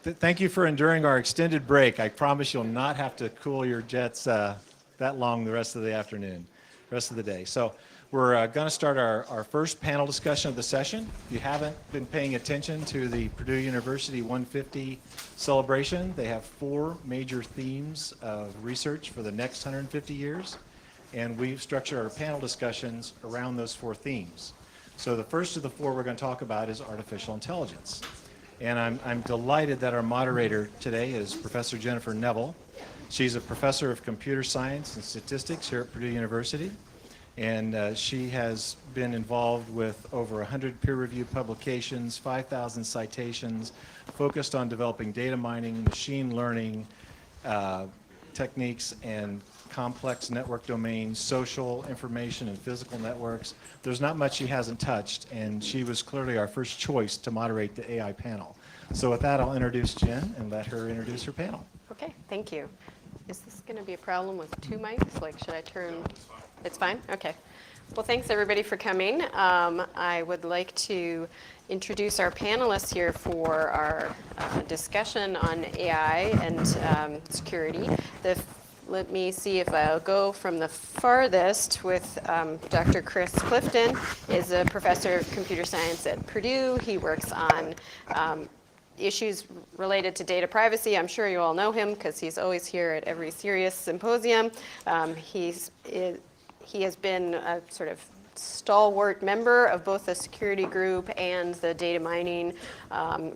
Thank you for enduring our extended break. I promise you'll not have to cool your jets that long the rest of the afternoon, rest of the day. So we're going to start our first panel discussion of the session. If you haven't been paying attention to the Purdue University 150 celebration, they have 4 major themes of research for the next 150 years, and we've structured our panel discussions around those 4 themes. So the first of the 4 we're going to talk about is artificial intelligence. And I'm delighted that our moderator today is Professor Jennifer Neville. She's a professor of computer science and statistics here at Purdue University. And she has been involved with over 100 peer-reviewed publications, 5,000 citations, focused on developing data mining, machine learning techniques, and complex network domains, social, information, and physical networks. There's not much she hasn't touched, and she was clearly our first choice to moderate the AI panel. So with that, I'll introduce Jen and let her introduce her panel. Okay, thank you. Is this going to be a problem with 2 mics? Like, should I turn? It's fine? Okay. Well, thanks everybody for coming. I would like to introduce our panelists here for our discussion on AI and security. Let me see if I'll go from the farthest with Dr. Chris Clifton, is a professor of computer science at Purdue. He works on issues related to data privacy. I'm sure you all know him because he's always here at every CERIAS symposium. He has been a sort of stalwart member of both the security group and the data mining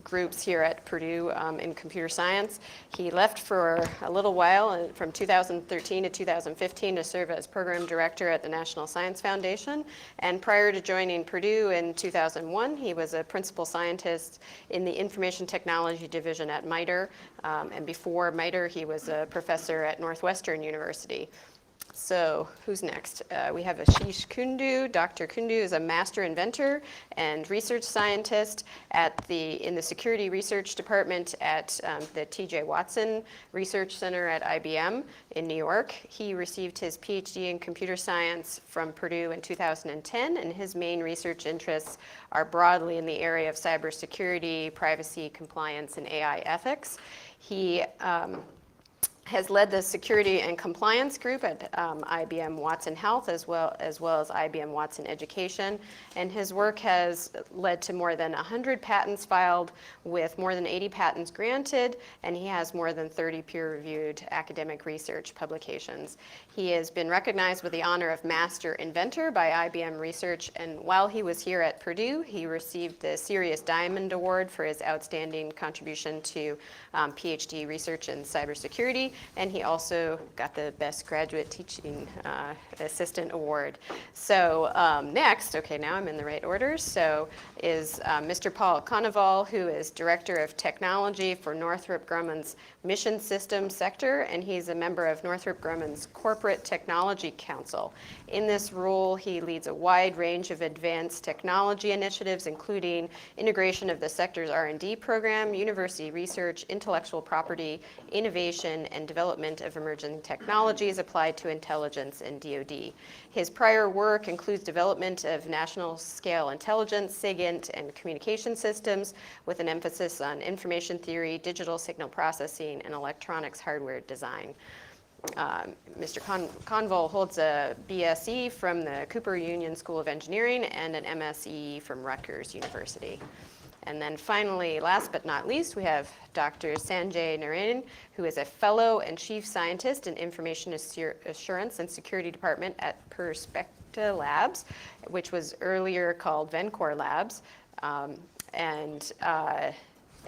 groups here at Purdue in computer science. He left for a little while, from 2013 to 2015, to serve as program director at the National Science Foundation. And prior to joining Purdue in 2001, he was a principal scientist in the information technology division at MITRE. And before MITRE, he was a professor at Northwestern University. So who's next? We have Ashish Kundu. Dr. Kundu is a master inventor and research scientist in the security research department at the T.J. Watson Research Center at IBM in New York. He received his PhD in computer science from Purdue in 2010, and his main research interests are broadly in the area of cybersecurity, privacy, compliance, and AI ethics. He has led the security and compliance group at IBM Watson Health as well as IBM Watson Education. And his work has led to more than 100 patents filed with more than 80 patents granted, and he has more than 30 peer-reviewed academic research publications. He has been recognized with the honor of Master Inventor by IBM Research, and while he was here at Purdue, he received the CERIAS Diamond Award for his outstanding contribution to PhD research in cybersecurity. And he also got the Best Graduate Teaching Assistant Award. So next, okay, now I'm in the right order, so is Mr. Paul Konoval, who is Director of Technology for Northrop Grumman's Mission Systems Sector, and he's a member of Northrop Grumman's Corporate Technology Council. In this role, he leads a wide range of advanced technology initiatives, including integration of the sector's R&D program, university research, intellectual property, innovation, and development of emerging technologies applied to intelligence and DoD. His prior work includes development of national-scale intelligence, SIGINT, and communication systems, with an emphasis on information theory, digital signal processing, and electronics hardware design. Mr. Conval holds a BSc from the Cooper Union School of Engineering and an MSc from Rutgers University. And then finally, last but not least, we have Dr. Sanjay Narayan, who is a fellow and chief scientist in Information Assurance and Security Department at Perspecta Labs, which was earlier called Vencor Labs.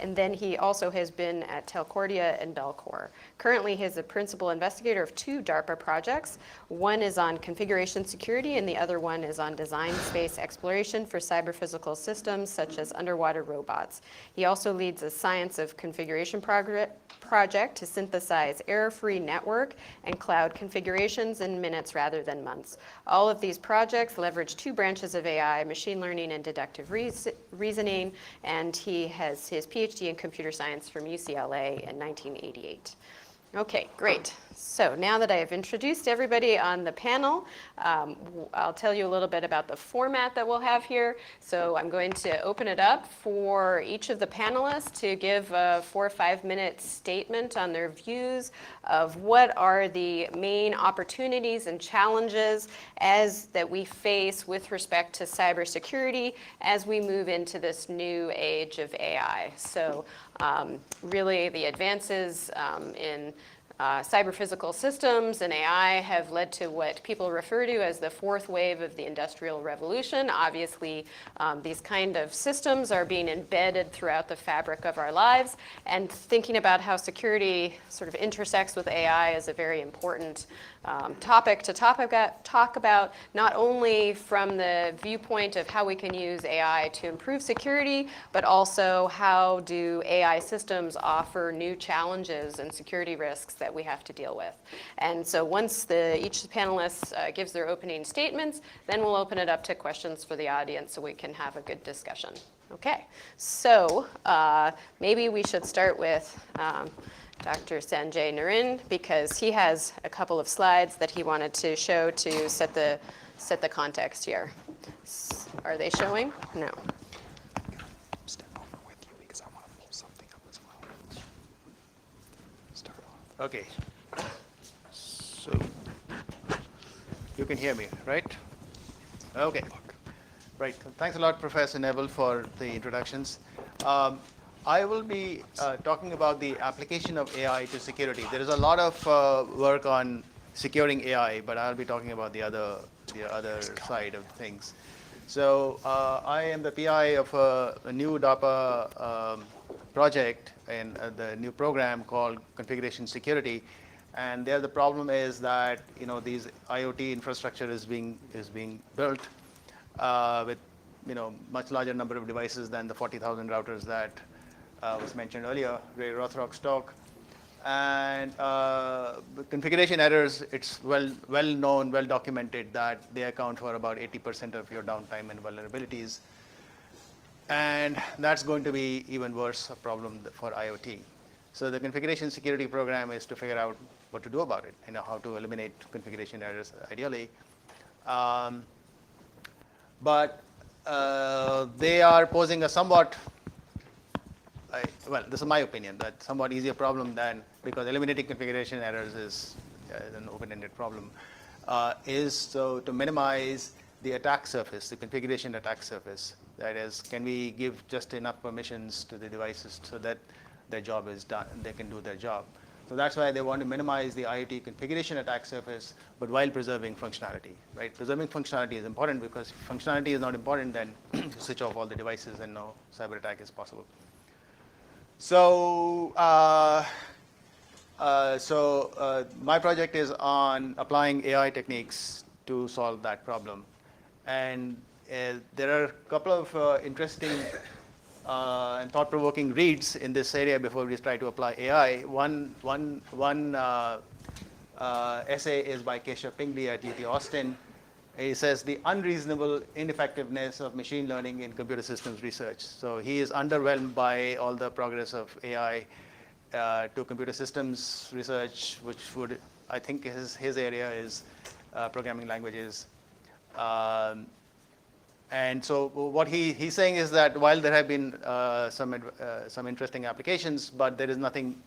And then he also has been at Telcordia and Belcor. Currently, he is a principal investigator of 2 DARPA projects. One is on configuration security, and the other one is on design space exploration for cyber-physical systems, such as underwater robots. He also leads a science of configuration project to synthesize error-free network and cloud configurations in minutes rather than months. All of these projects leverage 2 branches of AI, machine learning and deductive reasoning, and he has his PhD in computer science from UCLA in 1988. Okay, great. So now that I have introduced everybody on the panel, I'll tell you a little bit about the format that we'll have here. So I'm going to open it up for each of the panelists to give a 4 or 5 minute statement on their views of what are the main opportunities and challenges that we face with respect to cybersecurity as we move into this new age of AI. So really the advances in cyber-physical systems and AI have led to what people refer to as the fourth wave of the Industrial Revolution. Obviously, these kind of systems are being embedded throughout the fabric of our lives, and thinking about how security sort of intersects with AI is a very important topic to talk about, not only from the viewpoint of how we can use AI to improve security, but also how do AI systems offer new challenges and security risks that we have to deal with. And so once each panelist gives their opening statements, then we'll open it up to questions for the audience so we can have a good discussion. Okay, so maybe we should start with Dr. Sanjay Naren, because he has a couple of slides that he wanted to show to set the context here. Are they showing? No. Step over with you because I want to pull something up as well. Start off. Okay. So you can hear me, right? Okay. Right. Thanks a lot, Professor Neville, for the introductions. I will be talking about the application of AI to security. There is a lot of work on securing AI, but I'll be talking about the other side of things. So I am the PI of a new DARPA project and the new program called Configuration Security. And there the problem is that these IoT infrastructure is being built with much larger number of devices than the 40,000 routers that was mentioned earlier, Ray Rothrock's talk. And configuration errors, it's well known, well documented that they account for about 80% of your downtime and vulnerabilities. And that's going to be even worse a problem for IoT. So the configuration security program is to figure out what to do about it, how to eliminate configuration errors ideally. But they are posing a somewhat well, this is my opinion, that somewhat easier problem than, because eliminating configuration errors is an open-ended problem, is so to minimize the attack surface, the configuration attack surface. That is, can we give just enough permissions to the devices so that their job is done, they can do their job. So that's why they want to minimize the IoT configuration attack surface, but while preserving functionality, right? Preserving functionality is important, because if functionality is not important, then you switch off all the devices and no cyber attack is possible. So, my project is on applying AI techniques to solve that problem. And there are a couple of interesting and thought-provoking reads in this area before we try to apply AI. One essay is by Keshav Pingley at UT Austin. He says the unreasonable ineffectiveness of machine learning in computer systems research. So he is underwhelmed by all the progress of AI to computer systems research, which would, I think his area is programming languages. And so what he's saying is that while there have been some interesting applications, but there is nothing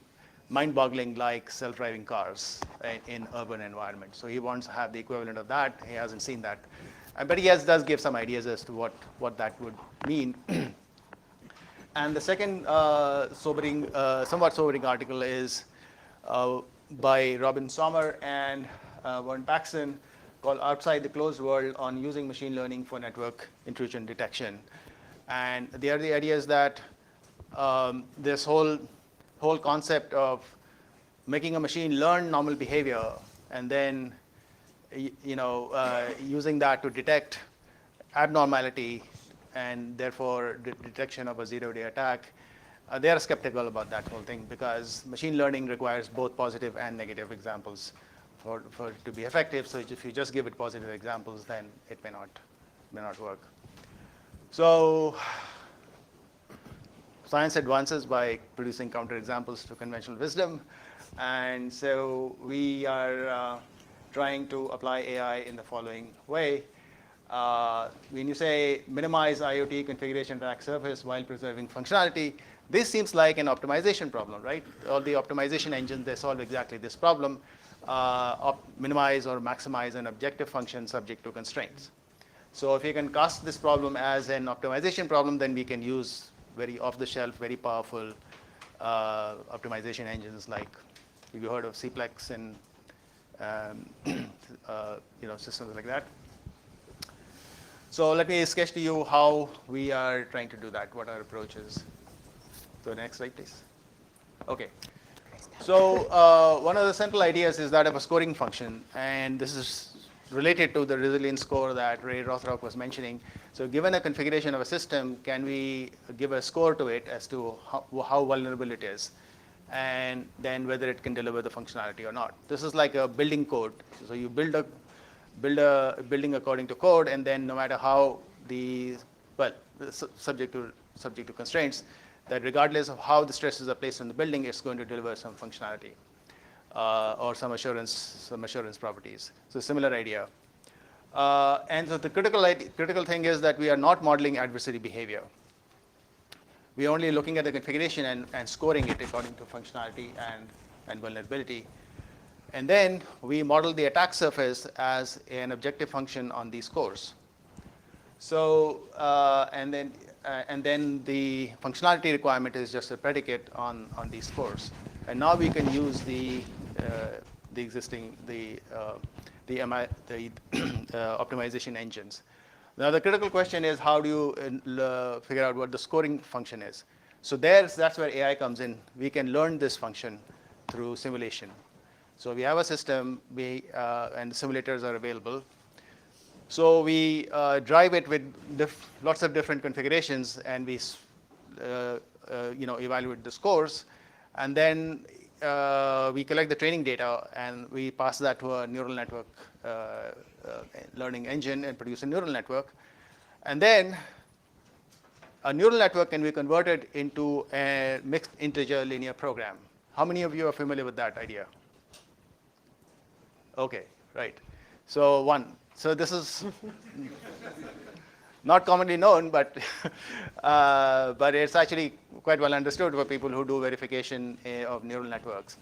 mind-boggling like self-driving cars in urban environments. So he wants to have the equivalent of that. He hasn't seen that. But he does give some ideas as to what that would mean. And the second somewhat sobering article is by Robin Sommer and Warren Paxson, called Outside the Closed World on Using Machine Learning for Network Intrusion Detection. And the idea is that this whole concept of making a machine learn normal behavior and then using that to detect abnormality and therefore detection of a zero-day attack, they are skeptical about that whole thing, because machine learning requires both positive and negative examples for it to be effective. So if you just give it positive examples, then it may not work. So science advances by producing counterexamples to conventional wisdom. And so we are trying to apply AI in the following way. When you say minimize IoT configuration attack surface while preserving functionality, this seems like an optimization problem, right? All the optimization engines, they solve exactly this problem, minimize or maximize an objective function subject to constraints. So if you can cast this problem as an optimization problem, then we can use very off-the-shelf, very powerful optimization engines like, have you heard of Cplex and systems like that? So let me sketch to you how we are trying to do that, what our approach is. So next slide, please. Okay. So one of the central ideas is that of a scoring function, and this is related to the resilience score that Ray Rothrock was mentioning. So given a configuration of a system, can we give a score to it as to how vulnerable it is, and then whether it can deliver the functionality or not? This is like a building code. So you build a building according to code, and then no matter how subject to constraints, that regardless of how the stresses are placed on the building, it's going to deliver some functionality or some assurance properties. So similar idea. And so the critical thing is that we are not modeling adversary behavior. We are only looking at the configuration and scoring it according to functionality and vulnerability. And then we model the attack surface as an objective function on these scores. So and then the functionality requirement is just a predicate on these scores. And now we can use the existing optimization engines. Now the critical question is, how do you figure out what the scoring function is? So that's where AI comes in. We can learn this function through simulation. So we have a system, and the simulators are available. So we drive it with lots of different configurations, and we evaluate the scores, and then we collect the training data, and we pass that to a neural network learning engine and produce a neural network. And then a neural network can be converted into a mixed integer linear program. How many of you are familiar with that idea? Okay, right. So one. So this is not commonly known, but it's actually quite well understood for people who do verification of neural networks.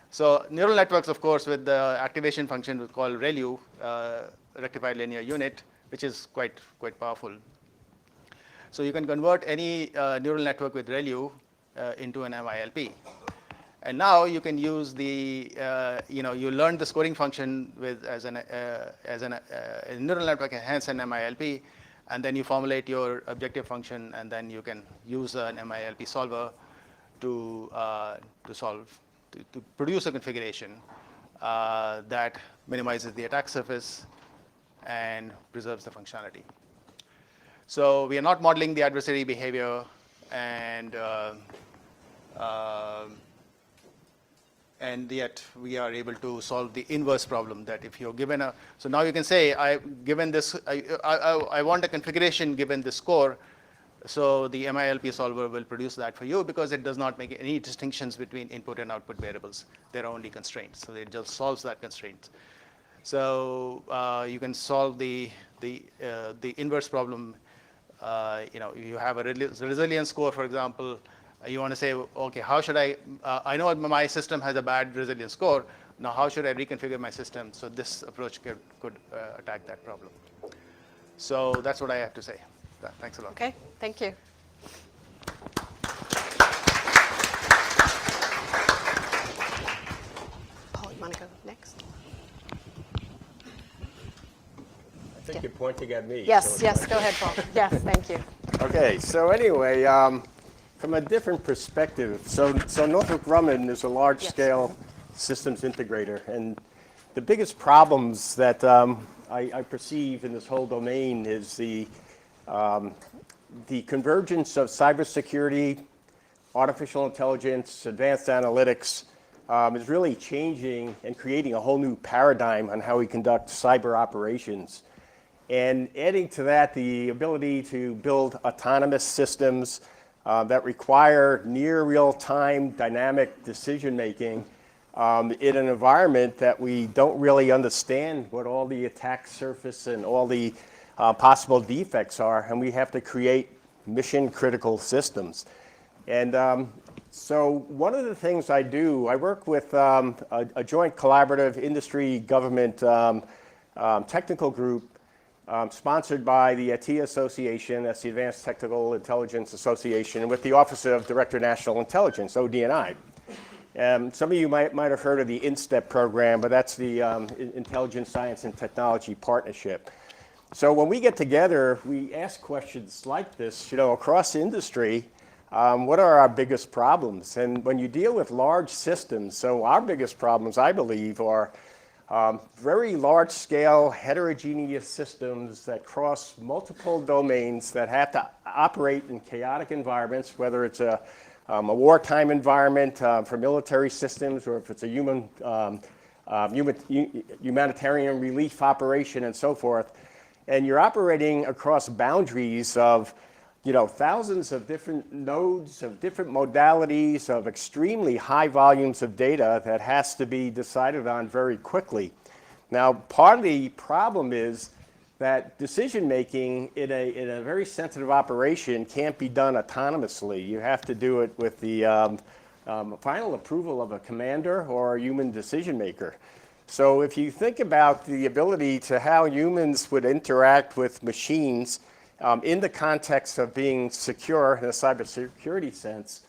So neural networks, of course, with the activation function we call ReLU, rectified linear unit, which is quite powerful. So you can convert any neural network with ReLU into an MILP. And now you can use the, you learn the scoring function as a neural network, hence an MILP, and then you formulate your objective function, and then you can use an MILP solver to produce a configuration that minimizes the attack surface and preserves the functionality. So we are not modeling the adversary behavior, and yet we are able to solve the inverse problem, that if you're given so now you can say, I want a configuration given this score, so the MILP solver will produce that for you because it does not make any distinctions between input and output variables. There are only constraints, so it just solves that constraint. So you can solve the inverse problem. You have a resilience score, for example. You want to say, okay, how should I know my system has a bad resilience score. Now, how should I reconfigure my system? So this approach could attack that problem. So that's what I have to say. Thanks a lot. Okay, thank you. Paul, you want to go next? I think you're pointing at me. Yes, so yes, go ahead, Paul. Yes, thank you. Okay, so anyway, from a different perspective, so Northrop Grumman is a large-scale systems integrator, and the biggest problems that I perceive in this whole domain is the convergence of cybersecurity, artificial intelligence, advanced analytics is really changing and creating a whole new paradigm on how we conduct cyber operations. And adding to that, the ability to build autonomous systems, that require near real-time dynamic decision-making in an environment that we don't really understand what all the attack surface and all the possible defects are, and we have to create mission-critical systems. And so one of the things I do, I work with a joint collaborative industry government technical group sponsored by the ATIA Association, that's the Advanced Technical Intelligence Association, and with the Office of Director of National Intelligence, ODNI. Some of you might have heard of the INSTEP program, but that's the Intelligence, Science, and Technology Partnership. So when we get together, we ask questions like this, across the industry, what are our biggest problems? And when you deal with large systems, so our biggest problems, I believe, are very large-scale heterogeneous systems that cross multiple domains that have to operate in chaotic environments, whether it's a wartime environment for military systems, or if it's a humanitarian relief operation and so forth. And you're operating across boundaries of thousands of different nodes, of different modalities, of extremely high volumes of data that has to be decided on very quickly. Now, part of the problem is that decision-making in a very sensitive operation can't be done autonomously. You have to do it with the final approval of a commander or a human decision-maker. So if you think about the ability to how humans would interact with machines in the context of being secure in a cybersecurity sense,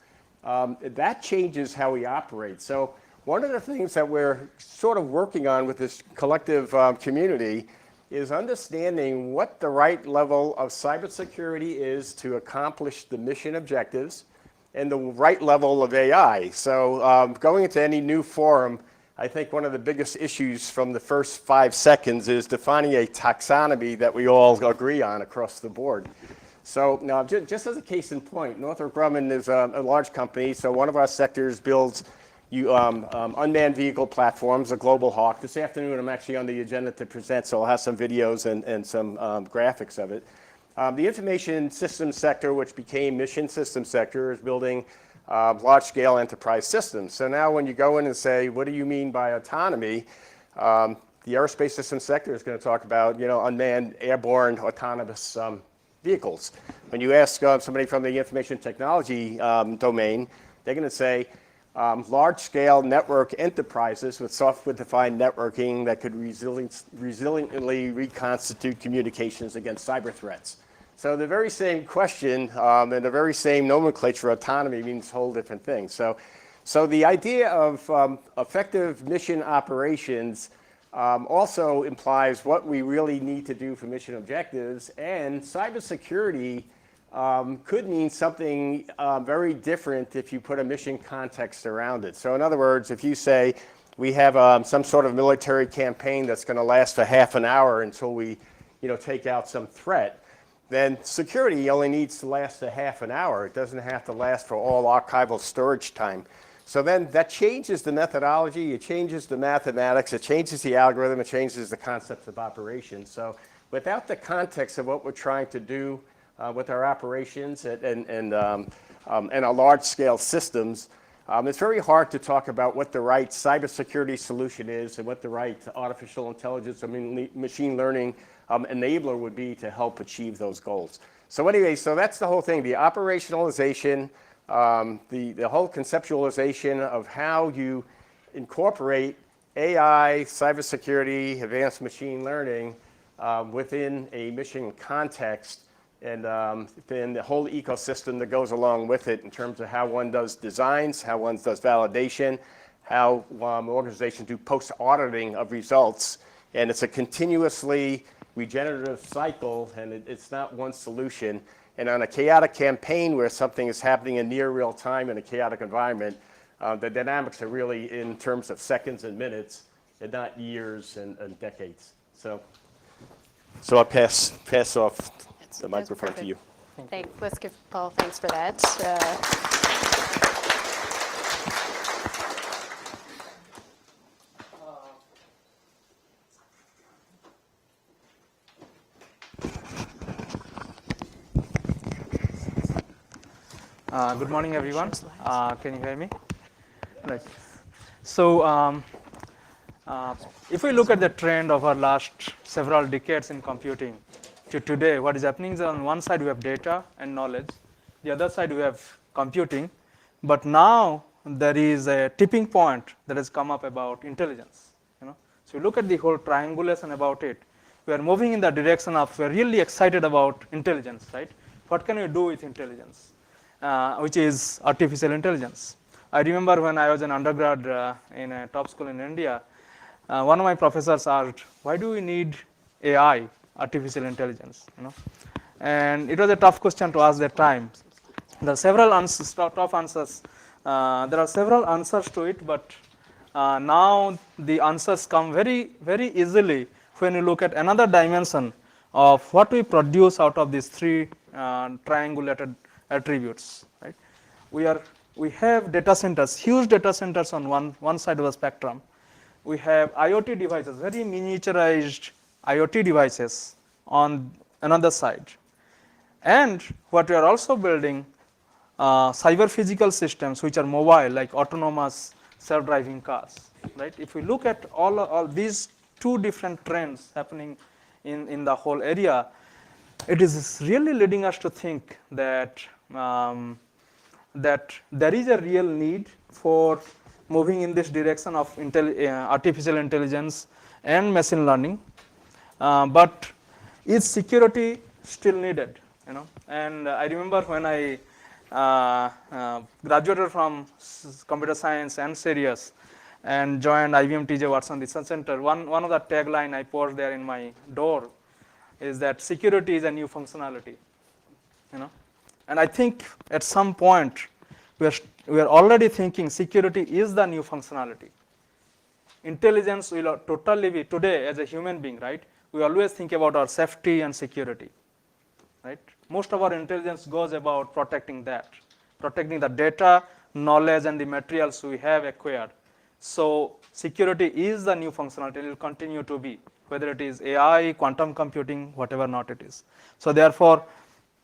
that changes how we operate. So one of the things that we're sort of working on with this collective community is understanding what the right level of cybersecurity is to accomplish the mission objectives and the right level of AI. So going into any new forum, I think one of the biggest issues from the first 5 seconds is defining a taxonomy that we all agree on across the board. So now, just as a case in point, Northrop Grumman is a large company, so one of our sectors builds unmanned vehicle platforms, a Global Hawk. This afternoon, I'm actually on the agenda to present, so I'll have some videos and some graphics of it. The information systems sector, which became mission systems sector, is building large-scale enterprise systems. So now when you go in and say, what do you mean by autonomy? The aerospace systems sector is going to talk about, unmanned airborne autonomous vehicles. When you ask somebody from the information technology domain, they're going to say large-scale network enterprises with software-defined networking that could resiliently reconstitute communications against cyber threats. So the very same question and the very same nomenclature, autonomy, means a whole different thing. So the idea of effective mission operations also implies what we really need to do for mission objectives, and cybersecurity could mean something very different if you put a mission context around it. So in other words, if you say we have some sort of military campaign that's going to last for half an hour until we take out some threat, then security only needs to last a half an hour. It doesn't have to last for all archival storage time. So then that changes the methodology, it changes the mathematics, it changes the algorithm, it changes the concepts of operation. So without the context of what we're trying to do with our operations and our large-scale systems, it's very hard to talk about what the right cybersecurity solution is and what the right artificial intelligence, machine learning enabler would be to help achieve those goals. So anyway, so that's the whole thing, the operationalization, the whole conceptualization of how you incorporate AI, cybersecurity, advanced machine learning within a mission context, and then the whole ecosystem that goes along with it in terms of how one does designs, how one does validation, how organizations do post-auditing of results. And it's a continuously regenerative cycle, and it's not one solution. And on a chaotic campaign where something is happening in near real time in a chaotic environment, the dynamics are really in terms of seconds and minutes, and not years and decades. So I'll pass off the microphone to you. Let's give Paul thanks for that. Good morning, everyone. Can you hear me? Right. So, if we look at the trend of our last several decades in computing to today, what is happening is on one side we have data and knowledge, the other side we have computing, but now there is a tipping point that has come up about intelligence. So you look at the whole triangulation about it. We are moving in the direction of we're really excited about intelligence, right? What can we do with intelligence, which is artificial intelligence? I remember when I was an undergrad in a top school in India, one of my professors asked, "Why do we need AI, artificial intelligence?" And it was a tough question to ask that time. There are several answers, tough answers. There are several answers to it, but now the answers come very, very easily when you look at another dimension of what we produce out of these three triangulated attributes. Right? We have data centers, huge data centers on one side of the spectrum. We have IoT devices, very miniaturized IoT devices on another side. And what we are also building, cyber physical systems which are mobile, like autonomous self-driving cars. Right? If we look at all these two different trends happening in the whole area, it is really leading us to think that that there is a real need for moving in this direction of artificial intelligence and machine learning, but is security still needed? And I remember when I graduated from computer science and CERIAS and joined IBM TJ Watson Research Center, one of the tagline I posted there in my door is that security is a new functionality. And I think at some point we are already thinking security is the new functionality. Intelligence will totally be, today as a human being, right? We always think about our safety and security, right? Most of our intelligence goes about protecting that, protecting the data, knowledge, and the materials we have acquired. So security is the new functionality. It will continue to be, whether it is AI, quantum computing, whatever not it is. So therefore,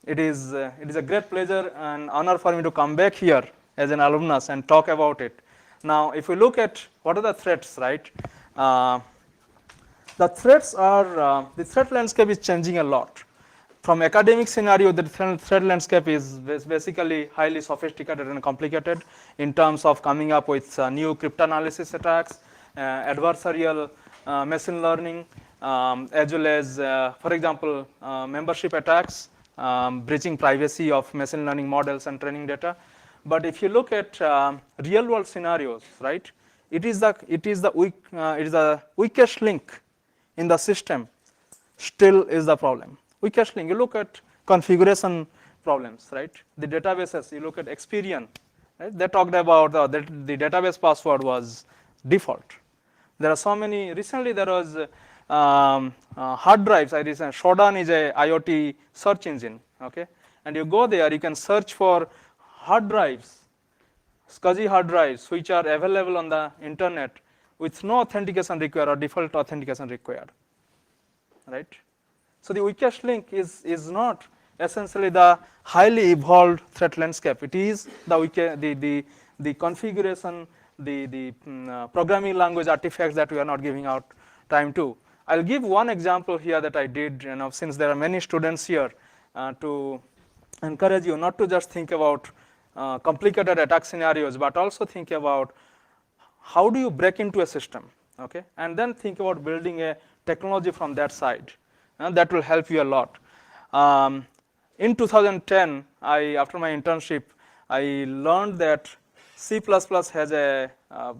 it is a great pleasure and honor for me to come back here as an alumnus and talk about it. Now, if we look at what are the threats, right? The threats are, the threat landscape is changing a lot. From academic scenario, the threat landscape is basically highly sophisticated and complicated in terms of coming up with new cryptanalysis attacks, adversarial machine learning, as well as, for example, membership attacks, breaching privacy of machine learning models and training data. But if you look at real world scenarios, right, it is the weakest link in the system still is the problem. Weakest link, you look at configuration problems, right? The databases, you look at Experian, right? They talked about the database password was default. There are so many, recently there was hard drives. Shodan is a IoT search engine, okay? And you go there, you can search for hard drives, SCSI hard drives, which are available on the internet with no authentication required or default authentication required, right? So the weakest link is not essentially the highly evolved threat landscape. It is the configuration, the programming language artifacts that we are not giving out time to. I'll give one example here that I did, since there are many students here, to encourage you not to just think about complicated attack scenarios, but also think about how do you break into a system, okay? And then think about building a technology from that side. That will help you a lot. In 2010, after my internship, I learned that C++ has a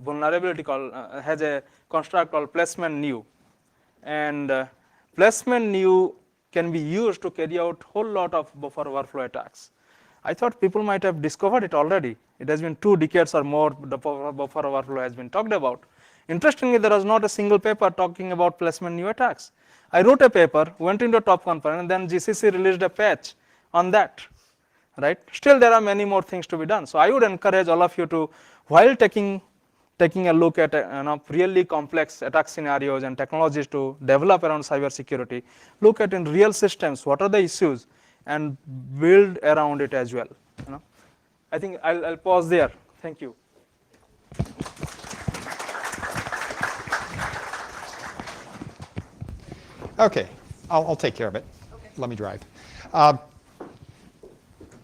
vulnerability called, has a construct called placement new. And placement new can be used to carry out a whole lot of buffer overflow attacks. I thought people might have discovered it already. It has been 2 decades or more, the buffer overflow has been talked about. Interestingly, there was not a single paper talking about placement new attacks. I wrote a paper, went into a top conference, and then GCC released a patch on that, right? Still, there are many more things to be done. So I would encourage all of you to, while taking a look at really complex attack scenarios and technologies to develop around cybersecurity, look at in real systems, what are the issues, and build around it as well. I think I'll pause there. Thank you. Okay, I'll take care of it. Okay. Let me drive. I'm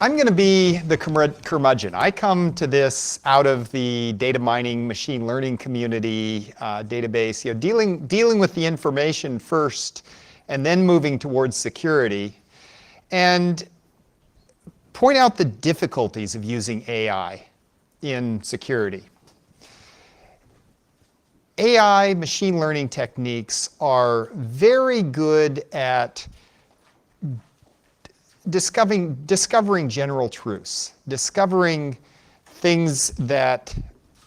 going to be the curmudgeon. I come to this out of the data mining, machine learning community database, dealing with the information first and then moving towards security, and point out the difficulties of using AI in security. AI machine learning techniques are very good at discovering general truths, discovering things that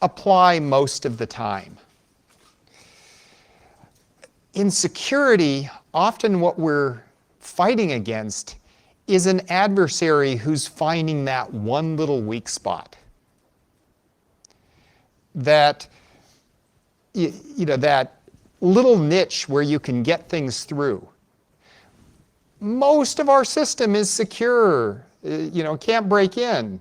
apply most of the time. In security, often what we're fighting against is an adversary who's finding that one little weak spot. That that little niche where you can get things through. Most of our system is secure, can't break in.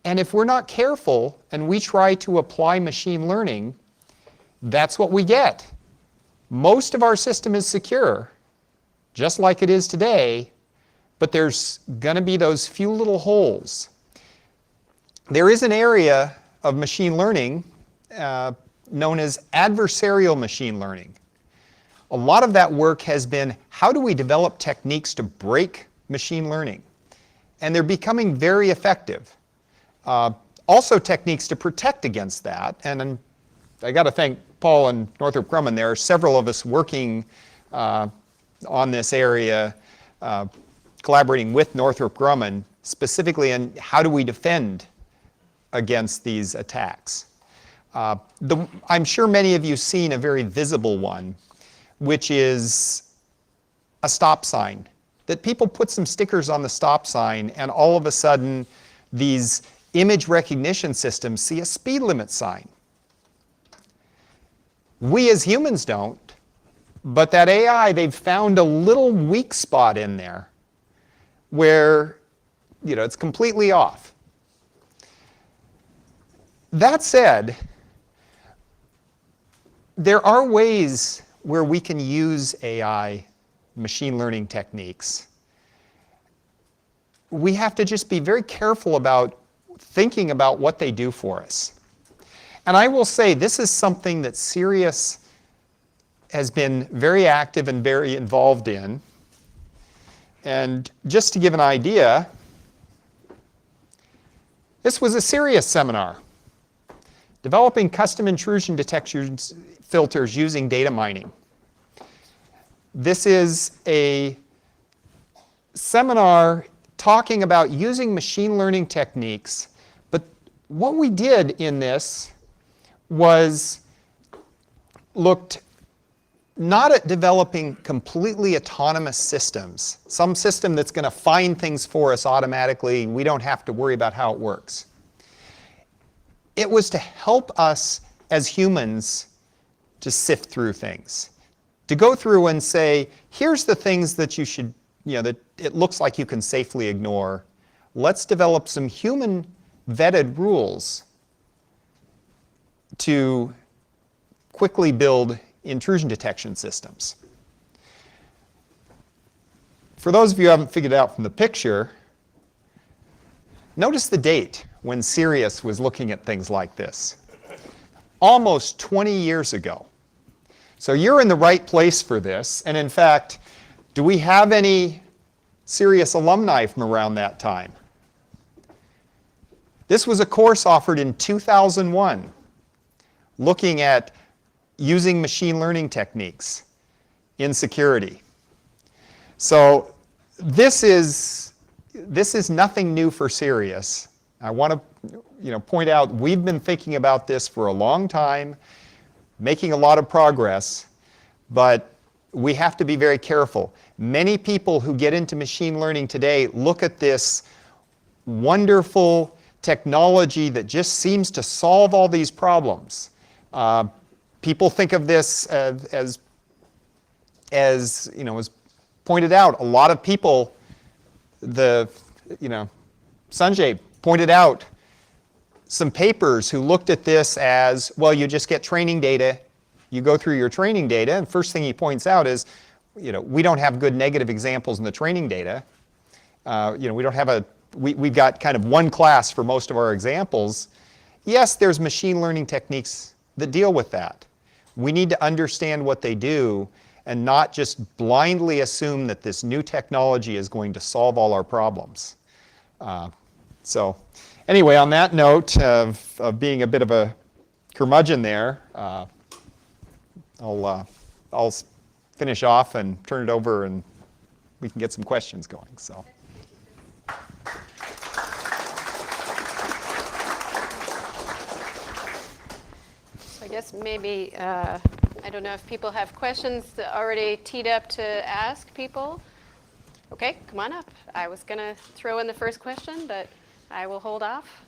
And if we're not careful and we try to apply machine learning, that's what we get. Most of our system is secure, just like it is today, but there's going to be those few little holes. There is an area of machine learning known as adversarial machine learning. A lot of that work has been, how do we develop techniques to break machine learning? And they're becoming very effective. Also techniques to protect against that. And I got to thank Paul and Northrop Grumman. There are several of us working on this area, collaborating with Northrop Grumman, specifically on how do we defend against these attacks. I'm sure many of you have seen a very visible one, which is a stop sign. That people put some stickers on the stop sign and all of a sudden these image recognition systems see a speed limit sign. We as humans don't, but that AI, they've found a little weak spot in there where it's completely off. That said, there are ways where we can use AI machine learning techniques. We have to just be very careful about thinking about what they do for us. And I will say this is something that CERIAS has been very active and very involved in. And just to give an idea, this was a CERIAS seminar. Developing custom intrusion detection filters using data mining. This is a seminar talking about using machine learning techniques, but what we did in this was looked not at developing completely autonomous systems, some system that's going to find things for us automatically, we don't have to worry about how it works. It was to help us as humans to sift through things, to go through and say, here's the things that you should, that it looks like you can safely ignore. Let's develop some human vetted rules to quickly build intrusion detection systems. For those of you who haven't figured it out from the picture, notice the date when CERIAS was looking at things like this. Almost 20 years ago. So you're in the right place for this. And in fact, do we have any CERIAS alumni from around that time? This was a course offered in 2001 looking at using machine learning techniques in security. So this is nothing new for CERIAS. I want to point out we've been thinking about this for a long time, making a lot of progress, but we have to be very careful. Many people who get into machine learning today look at this wonderful technology that just seems to solve all these problems. People think of this as was pointed out, a lot of people, Sanjay pointed out some papers who looked at this as, well, you just get training data, you go through your training data, and first thing he points out is, we don't have good negative examples in the training data. We don't have we've got kind of one class for most of our examples. Yes, there's machine learning techniques that deal with that. We need to understand what they do and not just blindly assume that this new technology is going to solve all our problems. So anyway, on that note of being a bit of a curmudgeon there, I'll finish off and turn it over and we can get some questions going. So. I guess maybe, I don't know if people have questions that already teed up to ask people. Okay, come on up. I was going to throw in the first question, but I will hold off.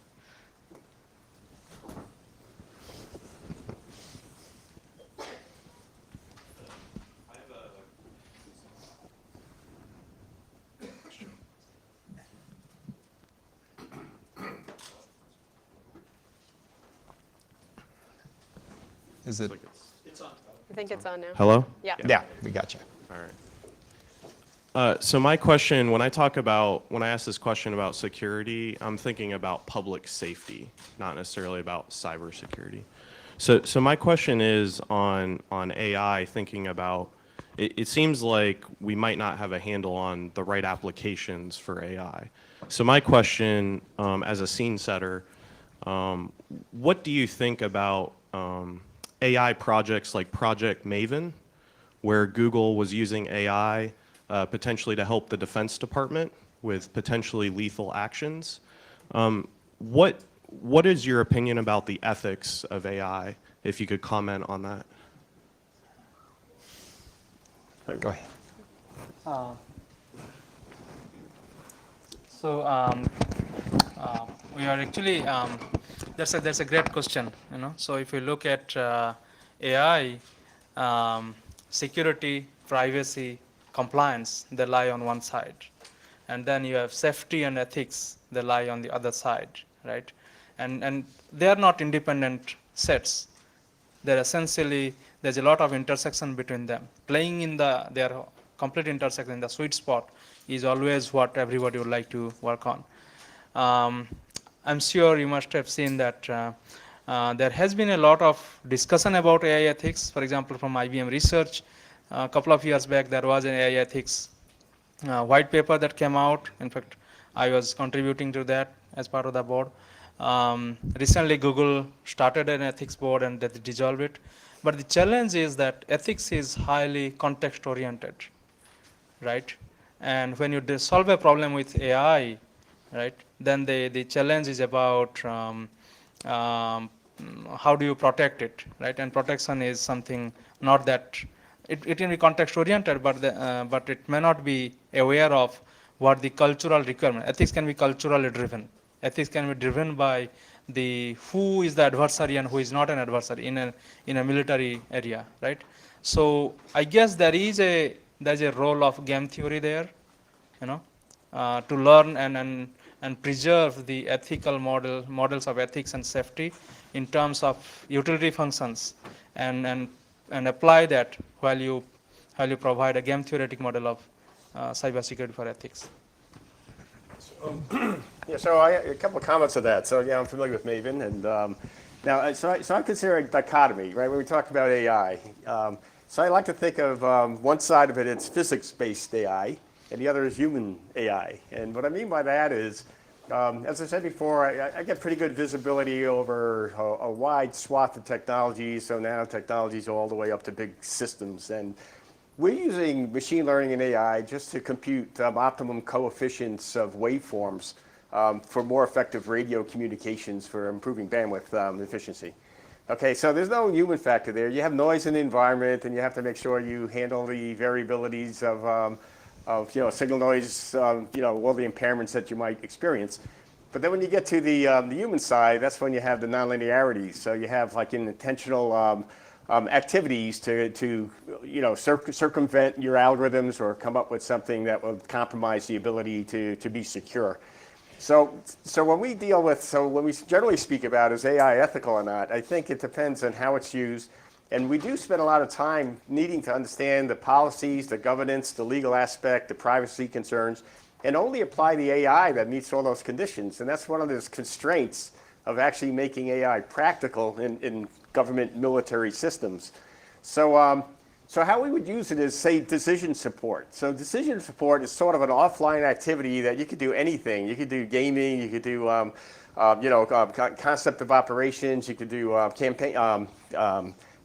Is it? I think it's on now. Hello? Yeah. Yeah, we got you. All right. So my question, when I ask this question about security, I'm thinking about public safety, not necessarily about cybersecurity. So my question is on AI, thinking about, it seems like we might not have a handle on the right applications for AI. So my question, as a scene setter, what do you think about AI projects like Project Maven, where Google was using AI potentially to help the Defense Department with potentially lethal actions? What is your opinion about the ethics of AI, if you could comment on that? Go ahead. We are actually, that's a great question. So if you look at AI, security, privacy, compliance, they lie on one side, and then you have safety and ethics, they lie on the other side, right? And they are not independent sets. They're essentially, there's a lot of intersection between them. Playing in their complete intersection, the sweet spot, is always what everybody would like to work on. I'm sure you must have seen that there has been a lot of discussion about AI ethics. For example, from IBM Research, a couple of years back, there was an AI ethics white paper that came out. In fact, I was contributing to that as part of the board. Recently, Google started an ethics board and they dissolved it. But the challenge is that ethics is highly context-oriented, right? And when you solve a problem with AI, right, then the challenge is about how do you protect it, right? And protection is something not that, it can be context-oriented, but it may not be aware of what the cultural requirement. Ethics can be culturally driven. Ethics can be driven by who is the adversary and who is not an adversary in a military area, right? So I guess there's a role of game theory there, to learn and preserve the ethical models of ethics and safety in terms of utility functions, and apply that while you provide a game theoretic model of cybersecurity for ethics. Yeah, so a couple of comments to that. So yeah, I'm familiar with Maven, and now so I consider a dichotomy, right? When we talk about AI, so I like to think of one side of it, it's physics-based AI, and the other is human AI. And what I mean by that is, as I said before, I get pretty good visibility over a wide swath of technologies. So nanotechnologies all the way up to big systems, and we're using machine learning and AI just to compute optimum coefficients of waveforms for more effective radio communications for improving bandwidth efficiency. Okay, so there's no human factor there. You have noise in the environment, and you have to make sure you handle the variabilities of signal noise, all the impairments that you might experience. But then when you get to the human side, that's when you have the nonlinearities. So you have like intentional activities to circumvent your algorithms or come up with something that will compromise the ability to be secure. So when we deal with, so when we generally speak about is AI ethical or not, I think it depends on how it's used. And we do spend a lot of time needing to understand the policies, the governance, the legal aspect, the privacy concerns, and only apply the AI that meets all those conditions. And that's one of those constraints of actually making AI practical in government military systems. So, so how we would use it is, say, decision support. So decision support is sort of an offline activity that you could do anything. You could do gaming, you could do concept of operations, you could do campaign,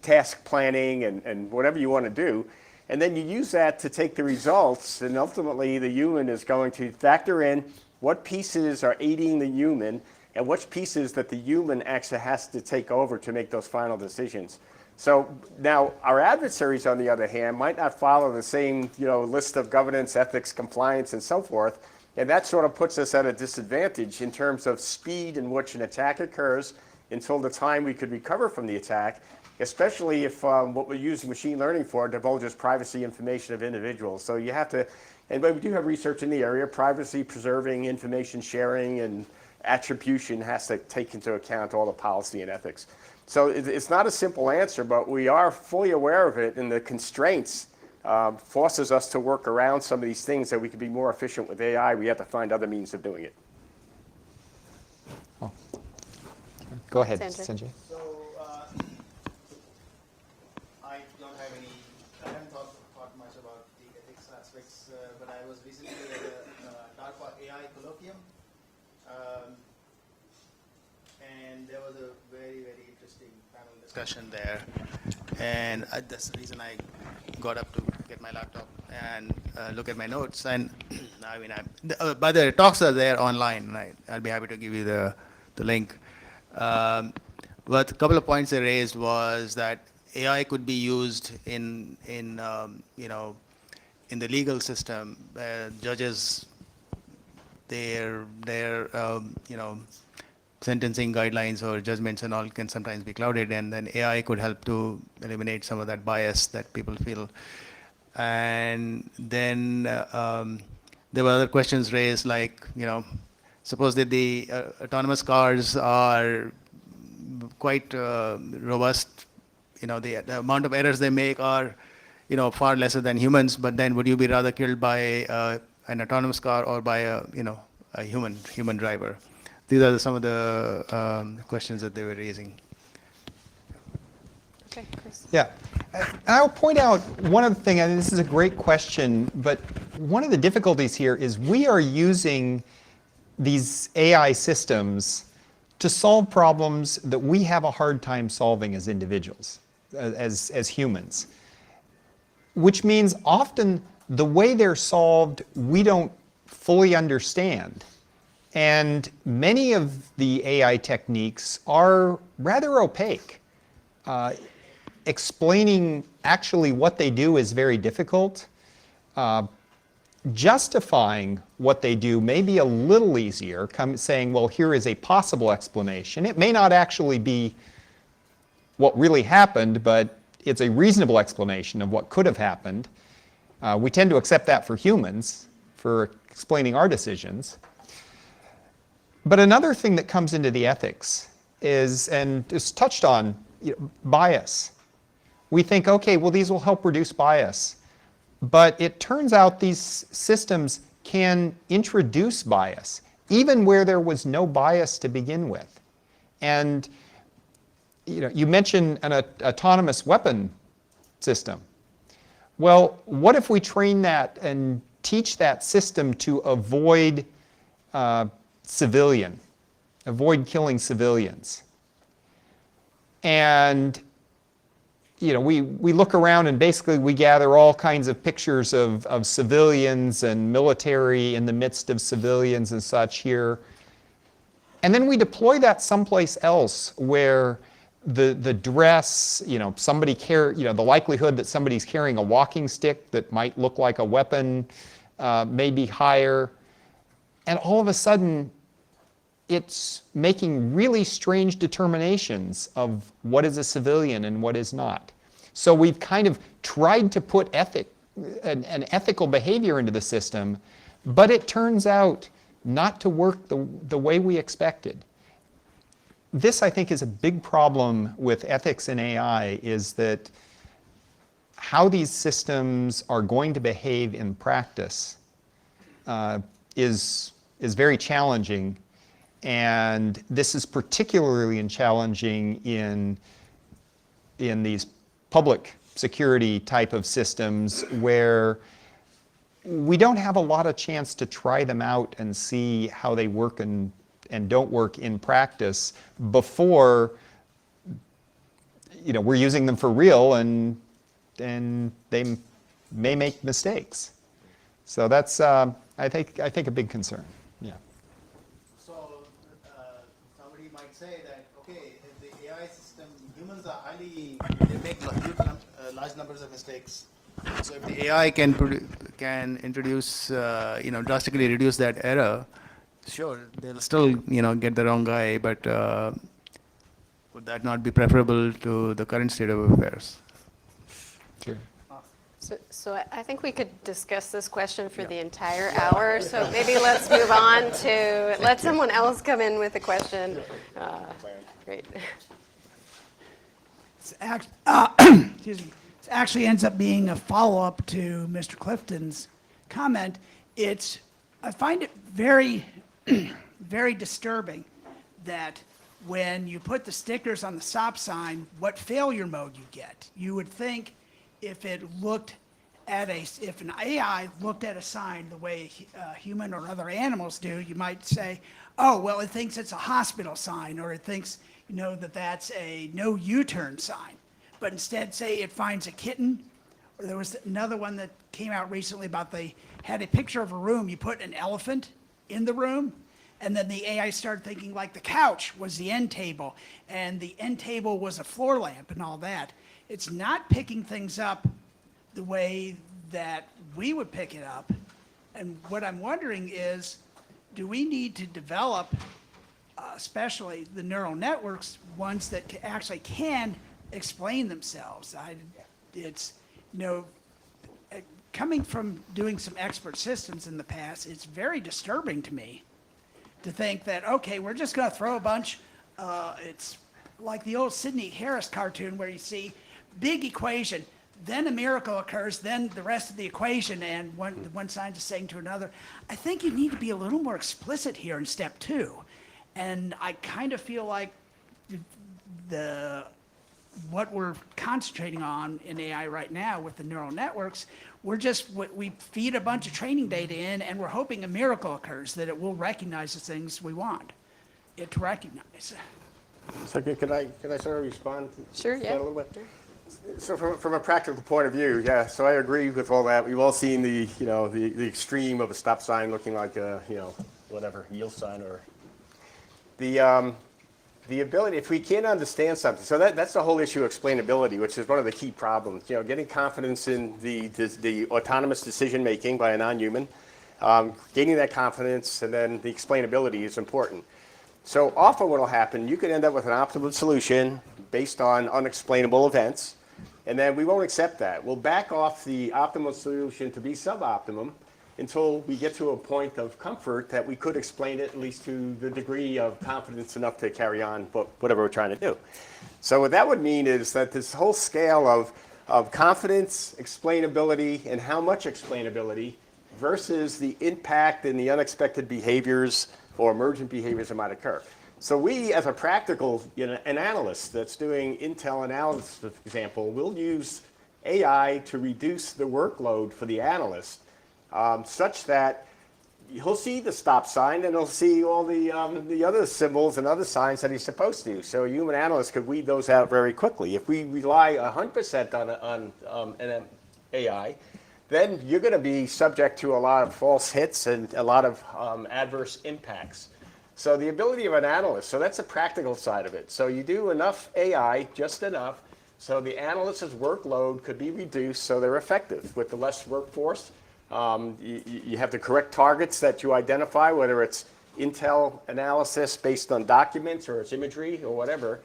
task planning, and whatever you want to do. And then you use that to take the results, and ultimately the human is going to factor in what pieces are aiding the human and which pieces that the human actually has to take over to make those final decisions. So now our adversaries, on the other hand, might not follow the same list of governance, ethics, compliance, and so forth, and that sort of puts us at a disadvantage in terms of speed in which an attack occurs until the time we could recover from the attack, especially if what we're using machine learning for divulges privacy information of individuals. So you have to, and we do have research in the area, privacy preserving, information sharing, and attribution has to take into account all the policy and ethics. So it's not a simple answer, but we are fully aware of it, and the constraints forces us to work around some of these things that we could be more efficient with AI. We have to find other means of doing it. Oh. Go ahead, Sanjay. Sanjay. So I don't have any, I haven't thought much about the ethics aspects, but I was recently at a DARPA AI colloquium, and there was a very, very interesting panel discussion there. And that's the reason I got up to get my laptop and look at my notes. And I mean, but the talks are there online, and I'll be happy to give you the link. But a couple of points they raised was that AI could be used in the legal system. Judges, their sentencing guidelines or judgments and all can sometimes be clouded, and then AI could help to eliminate some of that bias that people feel. And then there were other questions raised, like, suppose that the autonomous cars are quite robust, the amount of errors they make are, far lesser than humans, but then would you be rather killed by an autonomous car or by a human driver? These are some of the questions that they were raising. Okay, Chris. Yeah. And I'll point out one other thing, and this is a great question, but one of the difficulties here is we are using these AI systems to solve problems that we have a hard time solving as individuals, as humans, which means often the way they're solved we don't fully understand. And many of the AI techniques are rather opaque. Explaining actually what they do is very difficult. Justifying what they do may be a little easier, saying, well, here is a possible explanation. It may not actually be what really happened, but it's a reasonable explanation of what could have happened. We tend to accept that for humans, for explaining our decisions. But another thing that comes into the ethics is, and it's touched on, bias. We think, okay, well, these will help reduce bias. But it turns out these systems can introduce bias, even where there was no bias to begin with. And you mentioned an autonomous weapon system. Well, what if we train that and teach that system to avoid avoid killing civilians? And we look around and basically we gather all kinds of pictures of civilians and military in the midst of civilians and such here. And then we deploy that someplace else where the dress, the likelihood that somebody's carrying a walking stick that might look like a weapon may be higher. And all of a sudden, it's making really strange determinations of what is a civilian and what is not. So we've kind of tried to put an ethical behavior into the system, but it turns out not to work the way we expected. This, I think, is a big problem with ethics in AI, is that how these systems are going to behave in practice is very challenging. And this is particularly challenging in these public security type of systems where we don't have a lot of chance to try them out and see how they work and don't work in practice before we're using them for real and they may make mistakes. So that's I think a big concern. Yeah. So somebody might say that, okay, if the AI system, humans are highly, they make large numbers of mistakes. So if the AI can introduce, drastically reduce that error, sure, they'll still, get the wrong guy, but would that not be preferable to the current state of affairs? Sure. So I think we could discuss this question for the entire hour, so maybe let's move on to, let someone else come in with a question. Great. Excuse me. It actually ends up being a follow-up to Mr. Clifton's comment. I find it very, very disturbing that when you put the stickers on the stop sign, what failure mode you get. You would think if an AI looked at a sign the way human or other animals do, you might say, oh, well, it thinks it's a hospital sign, or it thinks, that that's a no U-turn sign. But instead, say it finds a kitten, or there was another one that came out recently about they had a picture of a room, you put an elephant in the room, and then the AI started thinking like the couch was the end table, and the end table was a floor lamp and all that. It's not picking things up the way that we would pick it up. And what I'm wondering is, do we need to develop, especially the neural networks, ones that actually can explain themselves? Coming from doing some expert systems in the past, it's very disturbing to me to think that, okay, we're just going to throw a bunch, it's like the old Sidney Harris cartoon where you see big equation, then a miracle occurs, then the rest of the equation, and one science is saying to another. I think you need to be a little more explicit here in step 2. And I kind of feel like what we're concentrating on in AI right now with the neural networks, we feed a bunch of training data in, and we're hoping a miracle occurs, that it will recognize the things we want it to recognize. So can I sort of respond to Sure, that yeah. a little bit? So from a practical point of view, yeah, so I agree with all that. We've all seen the extreme of a stop sign looking like a, whatever, yield sign, or the ability, if we can't understand something, so that's the whole issue of explainability, which is one of the key problems. Getting confidence in the autonomous decision making by a non-human, gaining that confidence, and then the explainability is important. So often what will happen, you could end up with an optimal solution based on unexplainable events, and then we won't accept that. We'll back off the optimal solution to be suboptimum until we get to a point of comfort that we could explain it, at least to the degree of confidence enough to carry on whatever we're trying to do. So what that would mean is that this whole scale of confidence, explainability, and how much explainability versus the impact and the unexpected behaviors or emergent behaviors that might occur. So we, as a practical, an analyst that's doing intel analysis, for example, will use AI to reduce the workload for the analyst, such that he'll see the stop sign and he'll see all the other symbols and other signs that he's supposed to. So a human analyst could weed those out very quickly. If we rely 100% on an AI, then you're going to be subject to a lot of false hits and a lot of adverse impacts. So the ability of an analyst, so that's the practical side of it. So you do enough AI, just enough, so the analyst's workload could be reduced so they're effective. With the less workforce, you have the correct targets that you identify, whether it's intel analysis based on documents or it's imagery or whatever.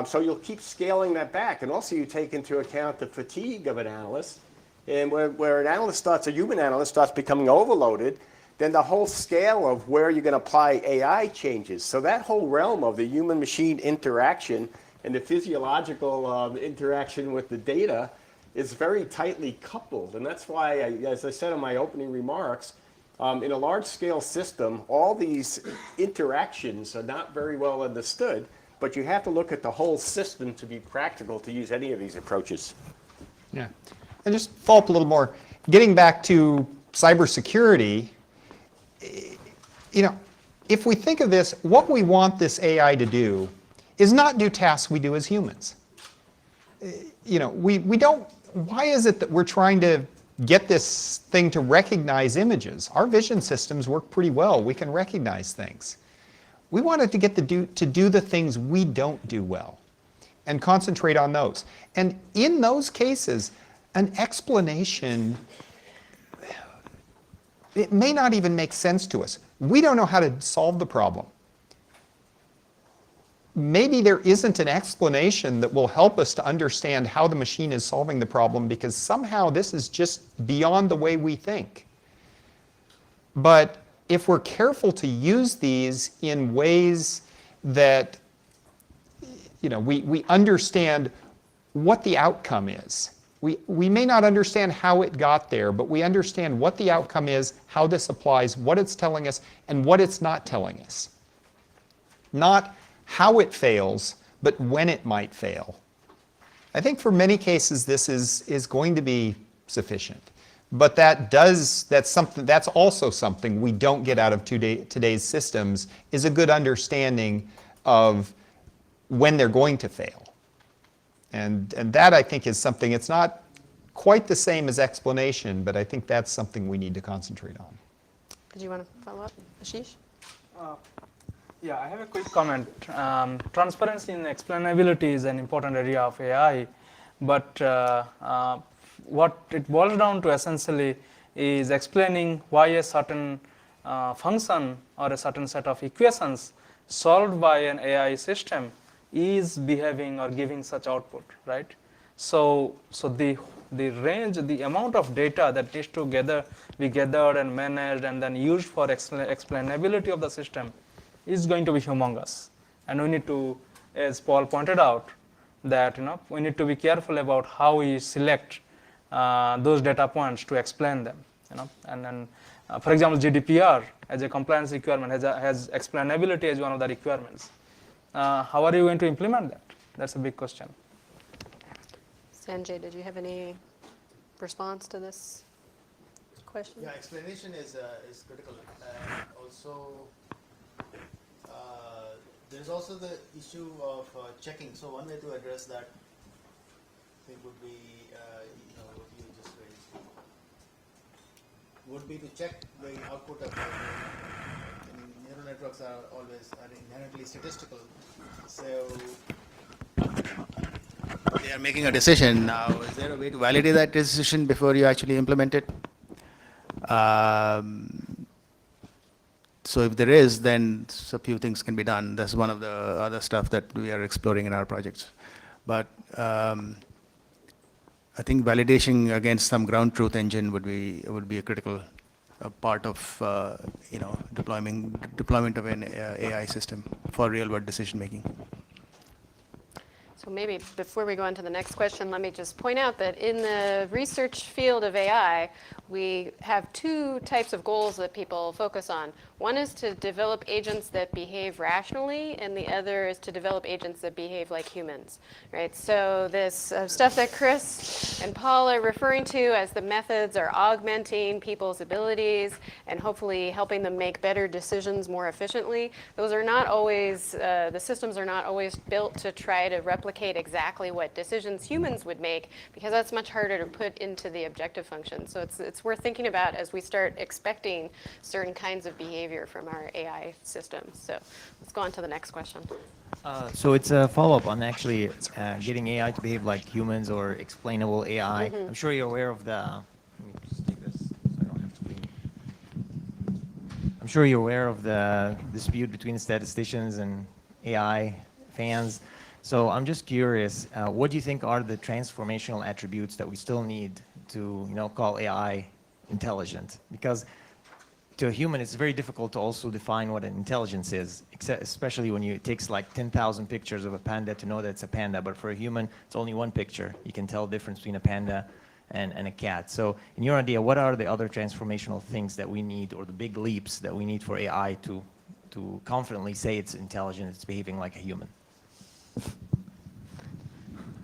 So you'll keep scaling that back. And also you take into account the fatigue of an analyst. And where an analyst a human analyst starts becoming overloaded, then the whole scale of where you're going to apply AI changes. So that whole realm of the human-machine interaction and the physiological interaction with the data is very tightly coupled. And that's why, as I said in my opening remarks, in a large-scale system, all these interactions are not very well understood, but you have to look at the whole system to be practical to use any of these approaches. Yeah. And just follow up a little more. Getting back to cybersecurity, you know, if we think of this, what we want this AI to do is not do tasks we do as humans. You know, we don't, why is it that we're trying to get this thing to recognize images? Our vision systems work pretty well. We can recognize things. We want it to get to do the things we don't do well and concentrate on those. And in those cases, an explanation, it may not even make sense to us. We don't know how to solve the problem. Maybe there isn't an explanation that will help us to understand how the machine is solving the problem because somehow this is just beyond the way we think. But if we're careful to use these in ways that, you know, we understand what the outcome is. We may not understand how it got there, but we understand what the outcome is, how this applies, what it's telling us, and what it's not telling us. Not how it fails, but when it might fail. I think for many cases this is going to be sufficient. But that's also something we don't get out of today's systems, is a good understanding of when they're going to fail. And that, I think, is something, it's not quite the same as explanation, but I think that's something we need to concentrate on. Did you want to follow up, Ashish? Yeah, I have a quick comment. Transparency and explainability is an important area of AI, but what it boils down to essentially is explaining why a certain function or a certain set of equations solved by an AI system is behaving or giving such output, right? So the range, the amount of data that needs to be gathered and managed and then used for explainability of the system is going to be humongous. And we need to, as Paul pointed out, that we need to be careful about how we select those data points to explain them. And then, for example, GDPR as a compliance requirement has explainability as one of the requirements. How are you going to implement that? That's a big question. Sanjay, did you have any response to this question? Yeah, explanation is critical. Also, there's also the issue of checking. So one way to address that, I think, would be, what you just raised, would be to check the output of neural networks are inherently statistical. So they are making a decision now. Is there a way to validate that decision before you actually implement it? So if there is, then a few things can be done. That's one of the other stuff that we are exploring in our projects. But I think validation against some ground truth engine would be a critical part of deployment of an AI system for real world decision making. So maybe before we go on to the next question, let me just point out that in the research field of AI, we have two types of goals that people focus on. One is to develop agents that behave rationally, and the other is to develop agents that behave like humans, right? So this stuff that Chris and Paul are referring to as the methods are augmenting people's abilities and hopefully helping them make better decisions more efficiently. Those are not always, the systems are not always built to try to replicate exactly what decisions humans would make, because that's much harder to put into the objective function. So it's worth thinking about as we start expecting certain kinds of behavior from our AI systems. So let's go on to the next question. So it's a follow-up on actually getting AI to behave like humans or explainable AI. I'm sure you're aware of the, let me just take this so I don't have to lean. I'm sure you're aware of the dispute between statisticians and AI fans. So I'm just curious, what do you think are the transformational attributes that we still need to, call AI intelligent? Because to a human, it's very difficult to also define what an intelligence is, especially when it takes like 10,000 pictures of a panda to know that it's a panda. But for a human, it's only one picture. You can tell the difference between a panda and a cat. So in your idea, what are the other transformational things that we need, or the big leaps that we need for AI to confidently say it's intelligent, it's behaving like a human?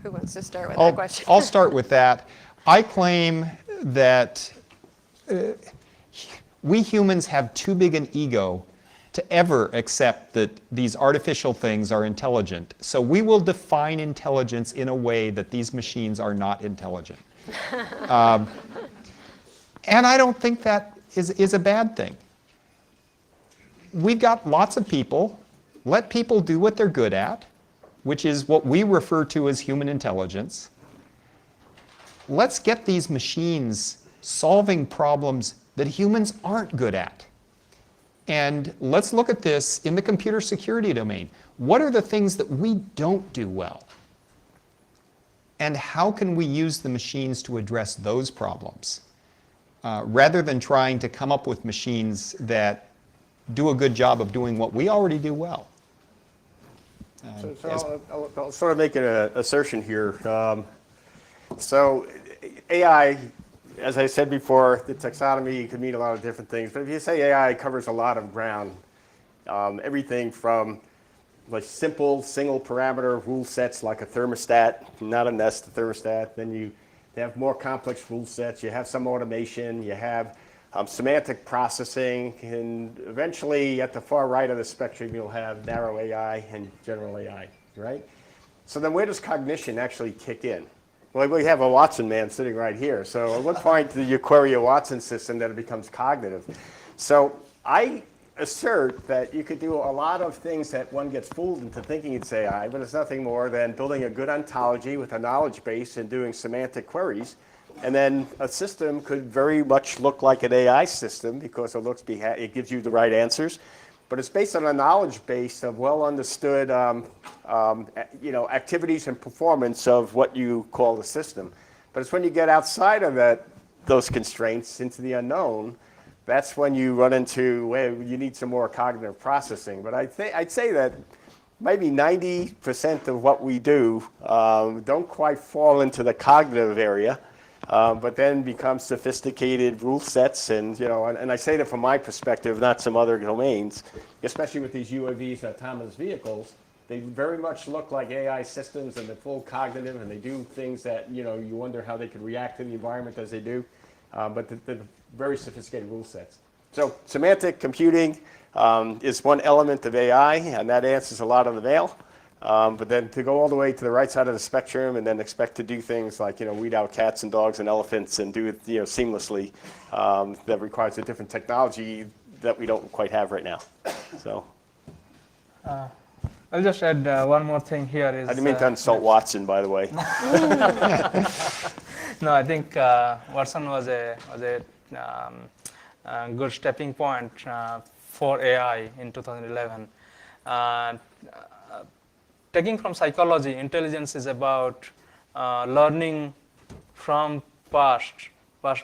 Who wants to start with that question? I'll start with that. I claim that we humans have too big an ego to ever accept that these artificial things are intelligent. So we will define intelligence in a way that these machines are not intelligent. And I don't think that is a bad thing. We've got lots of people. Let people do what they're good at, which is what we refer to as human intelligence. Let's get these machines solving problems that humans aren't good at. And let's look at this in the computer security domain. What are the things that we don't do well? And how can we use the machines to address those problems? Rather than trying to come up with machines that do a good job of doing what we already do well. I'll sort of make an assertion here. So AI, as I said before, the taxonomy could mean a lot of different things. But if you say AI covers a lot of ground, everything from like simple single parameter rule sets like a thermostat, not a Nest, a thermostat. Then you have more complex rule sets. You have some automation. You have semantic processing. And eventually, at the far right of the spectrum, you'll have narrow AI and general AI, right? So then where does cognition actually kick in? Well, we have a Watson man sitting right here. So at what point do you query a Watson system that it becomes cognitive? So I assert that you could do a lot of things that one gets fooled into thinking it's AI, but it's nothing more than building a good ontology with a knowledge base and doing semantic queries. And then a system could very much look like an AI system because it gives you the right answers. But it's based on a knowledge base of well understood activities and performance of what you call the system. But it's when you get outside of those constraints into the unknown, that's when you run into where you need some more cognitive processing. But I'd say that maybe 90% of what we do don't quite fall into the cognitive area, but then become sophisticated rule sets. And I say that from my perspective, not some other domains, especially with these UAVs, autonomous vehicles. They very much look like AI systems, and they're full cognitive, and they do things that you wonder how they could react to the environment as they do. But they're very sophisticated rule sets. So semantic computing is one element of AI, and that answers a lot of the veil. But then to go all the way to the right side of the spectrum and then expect to do things like weed out cats and dogs and elephants and do it seamlessly, that requires a different technology that we don't quite have right now. So I'll just add one more thing here. I didn't mean to insult Watson, by the way. No, I think Watson was a good stepping point for AI in 2011. Taking from psychology, intelligence is about learning from past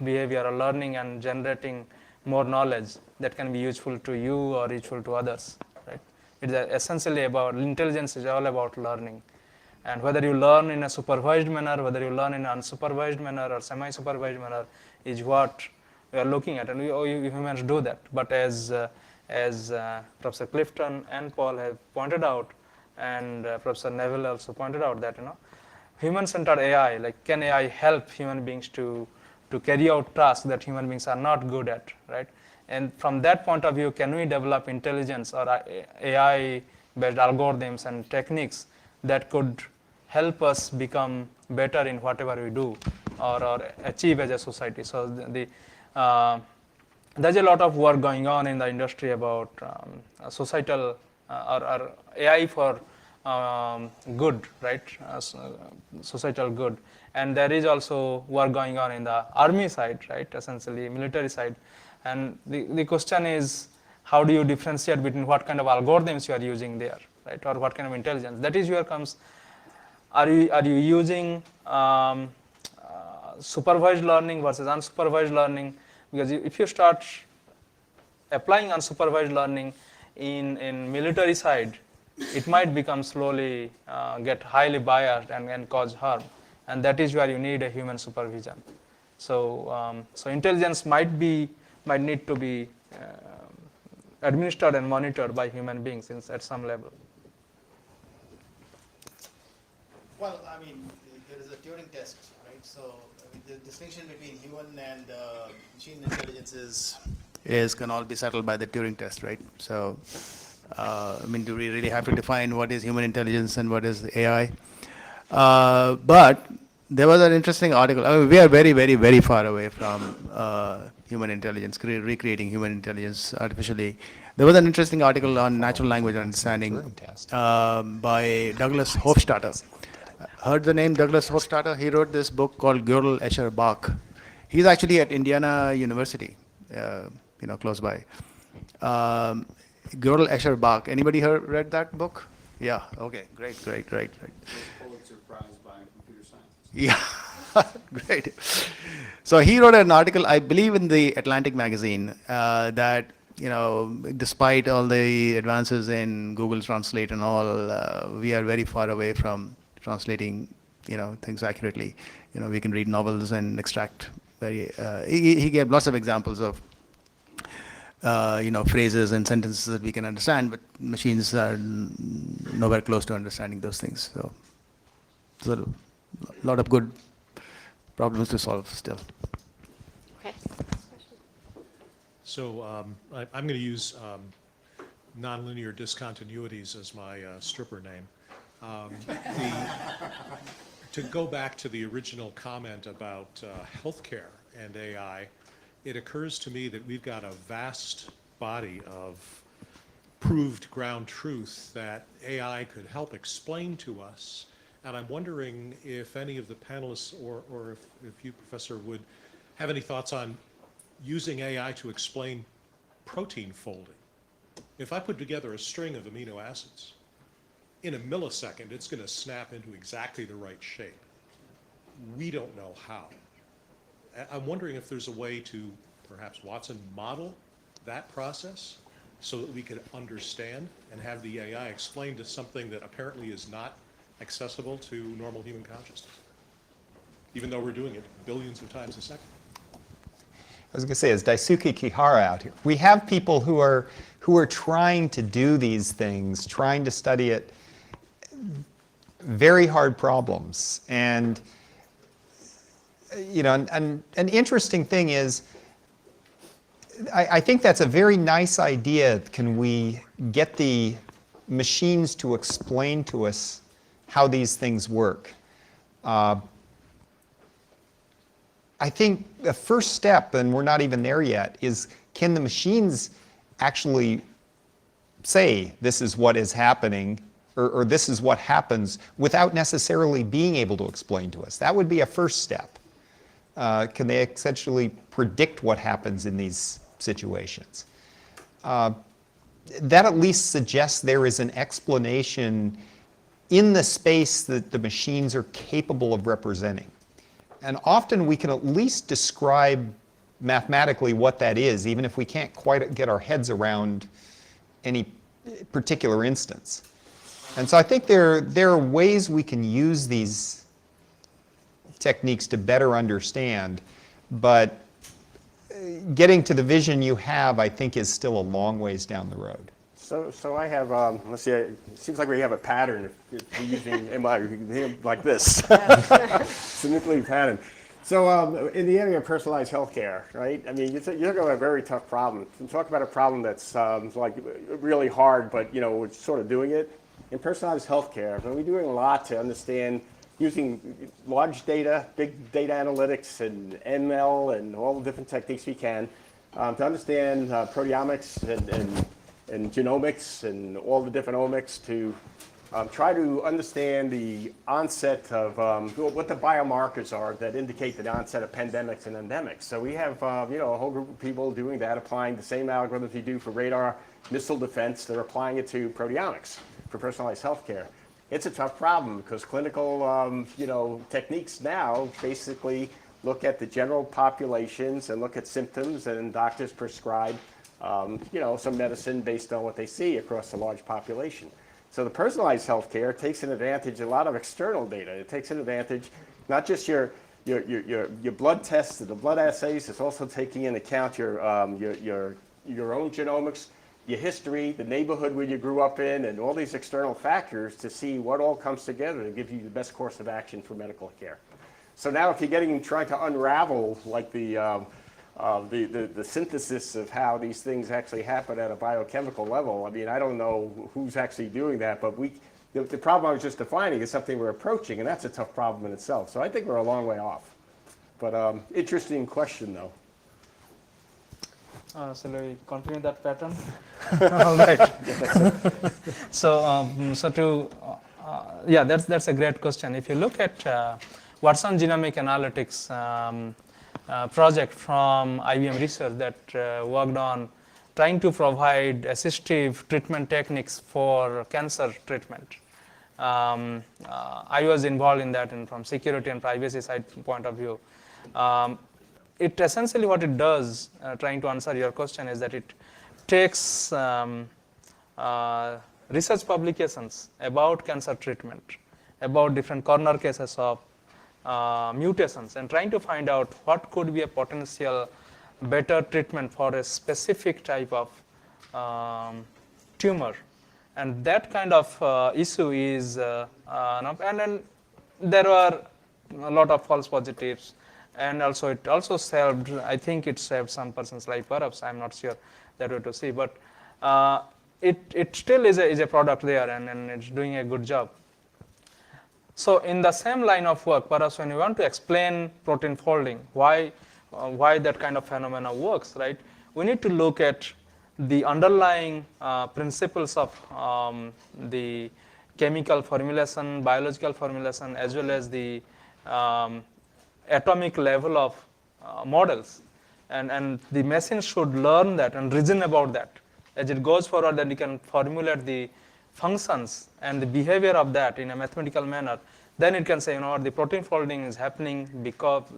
behavior, or learning and generating more knowledge that can be useful to you or useful to others. Right? It's essentially about intelligence is all about learning. And whether you learn in a supervised manner, whether you learn in an unsupervised manner or semi-supervised manner is what we are looking at. And we humans do that. But as Professor Clifton and Paul have pointed out, and Professor Neville also pointed out that human-centered AI, like can AI help human beings to carry out tasks that human beings are not good at, right? And from that point of view, can we develop intelligence or AI-based algorithms and techniques that could help us become better in whatever we do or achieve as a society? So there's a lot of work going on in the industry about societal or AI for good, right? Societal good. And there is also work going on in the army side, right? Essentially military side. And the question is, how do you differentiate between what kind of algorithms you are using there, right? Or what kind of intelligence? That is where comes, are you using supervised learning versus unsupervised learning? Because if you start applying unsupervised learning in military side, it might become slowly get highly biased and cause harm, and that is where you need a human supervision. So so intelligence might need to be administered and monitored by human beings at some level. Well, I mean, there is a Turing test, right? So I mean, the distinction between human and machine intelligence can all be settled by the Turing test, right? So, I mean, do we really have to define what is human intelligence and what is AI? But there was an interesting article. I mean, we are very, very, very far away from human intelligence, recreating human intelligence artificially. There was an interesting article on natural language understanding by Douglas Hofstadter. Heard the name Douglas Hofstadter? He wrote this book called Gödel, Escher, Bach. He's actually at Indiana University, close by. Gödel, Escher, Bach. Anybody read that book? Yeah. Okay. Great. Pulitzer Prize by computer science. Yeah. Great. So he wrote an article, I believe, in the Atlantic magazine that despite all the advances in Google Translate and all, we are very far away from translating, things accurately. We can read novels and extract very. He gave lots of examples of, phrases and sentences that we can understand, but machines are nowhere close to understanding those things. So, there's a lot of good problems to solve still. Okay. So I'm going to use nonlinear discontinuities as my stripper name. To go back to the original comment about healthcare and AI, it occurs to me that we've got a vast body of proved ground truth that AI could help explain to us. And I'm wondering if any of the panelists or if you, Professor, would have any thoughts on using AI to explain protein folding. If I put together a string of amino acids, in a millisecond, it's going to snap into exactly the right shape. We don't know how. I'm wondering if there's a way to, perhaps, Watson, model that process so that we could understand and have the AI explain to something that apparently is not accessible to normal human consciousness, even though we're doing it billions of times a second. I was going to say, is Daisuke Kihara out here? We have people who are trying to do these things, trying to study it, very hard problems. And an interesting thing is, I think that's a very nice idea. Can we get the machines to explain to us how these things work? I think the first step, and we're not even there yet, is can the machines actually say this is what is happening or this is what happens without necessarily being able to explain to us? That would be a first step. Can they essentially predict what happens in these situations? That at least suggests there is an explanation in the space that the machines are capable of representing. And often we can at least describe mathematically what that is, even if we can't quite get our heads around any particular instance. And so I think there are ways we can use these techniques to better understand, but getting to the vision you have, I think, is still a long ways down the road. So I have, let's see, it seems like we have a pattern if we're using MI, like this. It's a nuclear pattern. So in the area of personalized healthcare, right? I mean, you're talking about a very tough problem. You talk about a problem that's like really hard, but we're sort of doing it. In personalized healthcare, we're doing a lot to understand using large data, big data analytics, and ML, and all the different techniques we can to understand proteomics and genomics and all the different omics to try to understand the onset of what the biomarkers are that indicate the onset of pandemics and endemics. So we have a whole group of people doing that, applying the same algorithms you do for radar missile defense. They're applying it to proteomics for personalized healthcare. It's a tough problem because clinical techniques now basically look at the general populations and look at symptoms, and doctors prescribe some medicine based on what they see across a large population. So the personalized healthcare takes an advantage of a lot of external data. It takes an advantage not just your blood tests and the blood assays. It's also taking into account your own genomics, your history, the neighborhood where you grew up in, and all these external factors to see what all comes together to give you the best course of action for medical care. So now if you're trying to unravel like the synthesis of how these things actually happen at a biochemical level, I mean, I don't know who's actually doing that, but the problem I was just defining is something we're approaching, and that's a tough problem in itself. So I think we're a long way off. But interesting question, though. Shall we continue that pattern? All right. That's a great question. If you look at Watson Genomic Analytics project from IBM Research that worked on trying to provide assistive treatment techniques for cancer treatment. I was involved in that, and from security and privacy side point of view. It essentially what it does, trying to answer your question, is that it takes research publications about cancer treatment, about different corner cases of mutations, and trying to find out what could be a potential better treatment for a specific type of tumor. And that kind of issue is, and then there were a lot of false positives. And also, it also saved, I think it saved some person's life, perhaps, I'm not sure that way to see. But it still is a product there, and it's doing a good job. So in the same line of work, perhaps when you want to explain protein folding, why that kind of phenomena works, right? We need to look at the underlying principles of the chemical formulation, biological formulation, as well as the atomic level of models. And the machine should learn that and reason about that. As it goes forward, then you can formulate the functions and the behavior of that in a mathematical manner. Then it can say, the protein folding is happening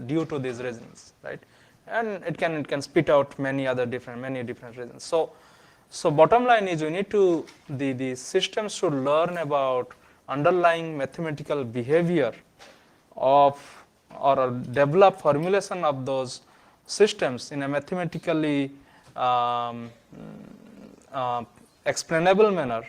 due to these reasons, right? And it can spit out many different reasons. So bottom line is the system should learn about underlying mathematical behavior of or develop formulation of those systems in a mathematically explainable manner,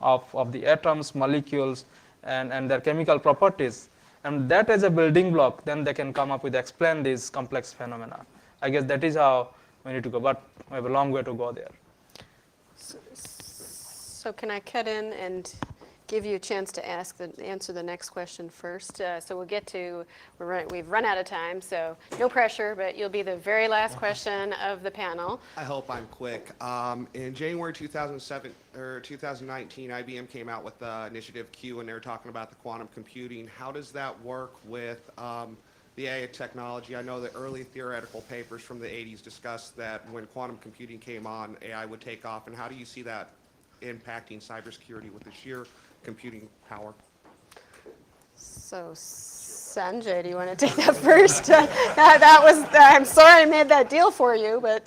of the atoms, molecules, and their chemical properties. And that as a building block, then they can come up with explain these complex phenomena. I guess that is how we need to go, but we have a long way to go there. So can I cut in and give you a chance to answer the next question first? So we'll get to, we've run out of time, so no pressure, but you'll be the very last question of the panel. I hope I'm quick. In January 2007 or 2019, IBM came out with the Initiative Q, and they were talking about the quantum computing. How does that work with the AI technology? I know the early theoretical papers from the 80s discussed that when quantum computing came on, AI would take off. And how do you see that impacting cybersecurity with the sheer computing power? So Sanjay, do you want to take that first? That was, I'm sorry I made that deal for you, but.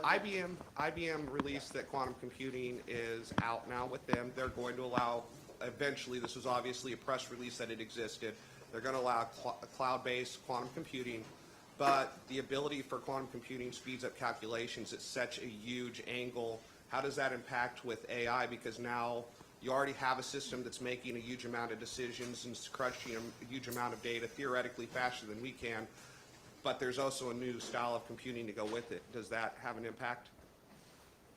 IBM released that quantum computing is out now with them. They're going to allow, eventually, this was obviously a press release that it existed, they're going to allow cloud-based quantum computing, but the ability for quantum computing speeds up calculations at such a huge angle. How does that impact with AI? Because now you already have a system that's making a huge amount of decisions and crushing a huge amount of data theoretically faster than we can, but there's also a new style of computing to go with it. Does that have an impact?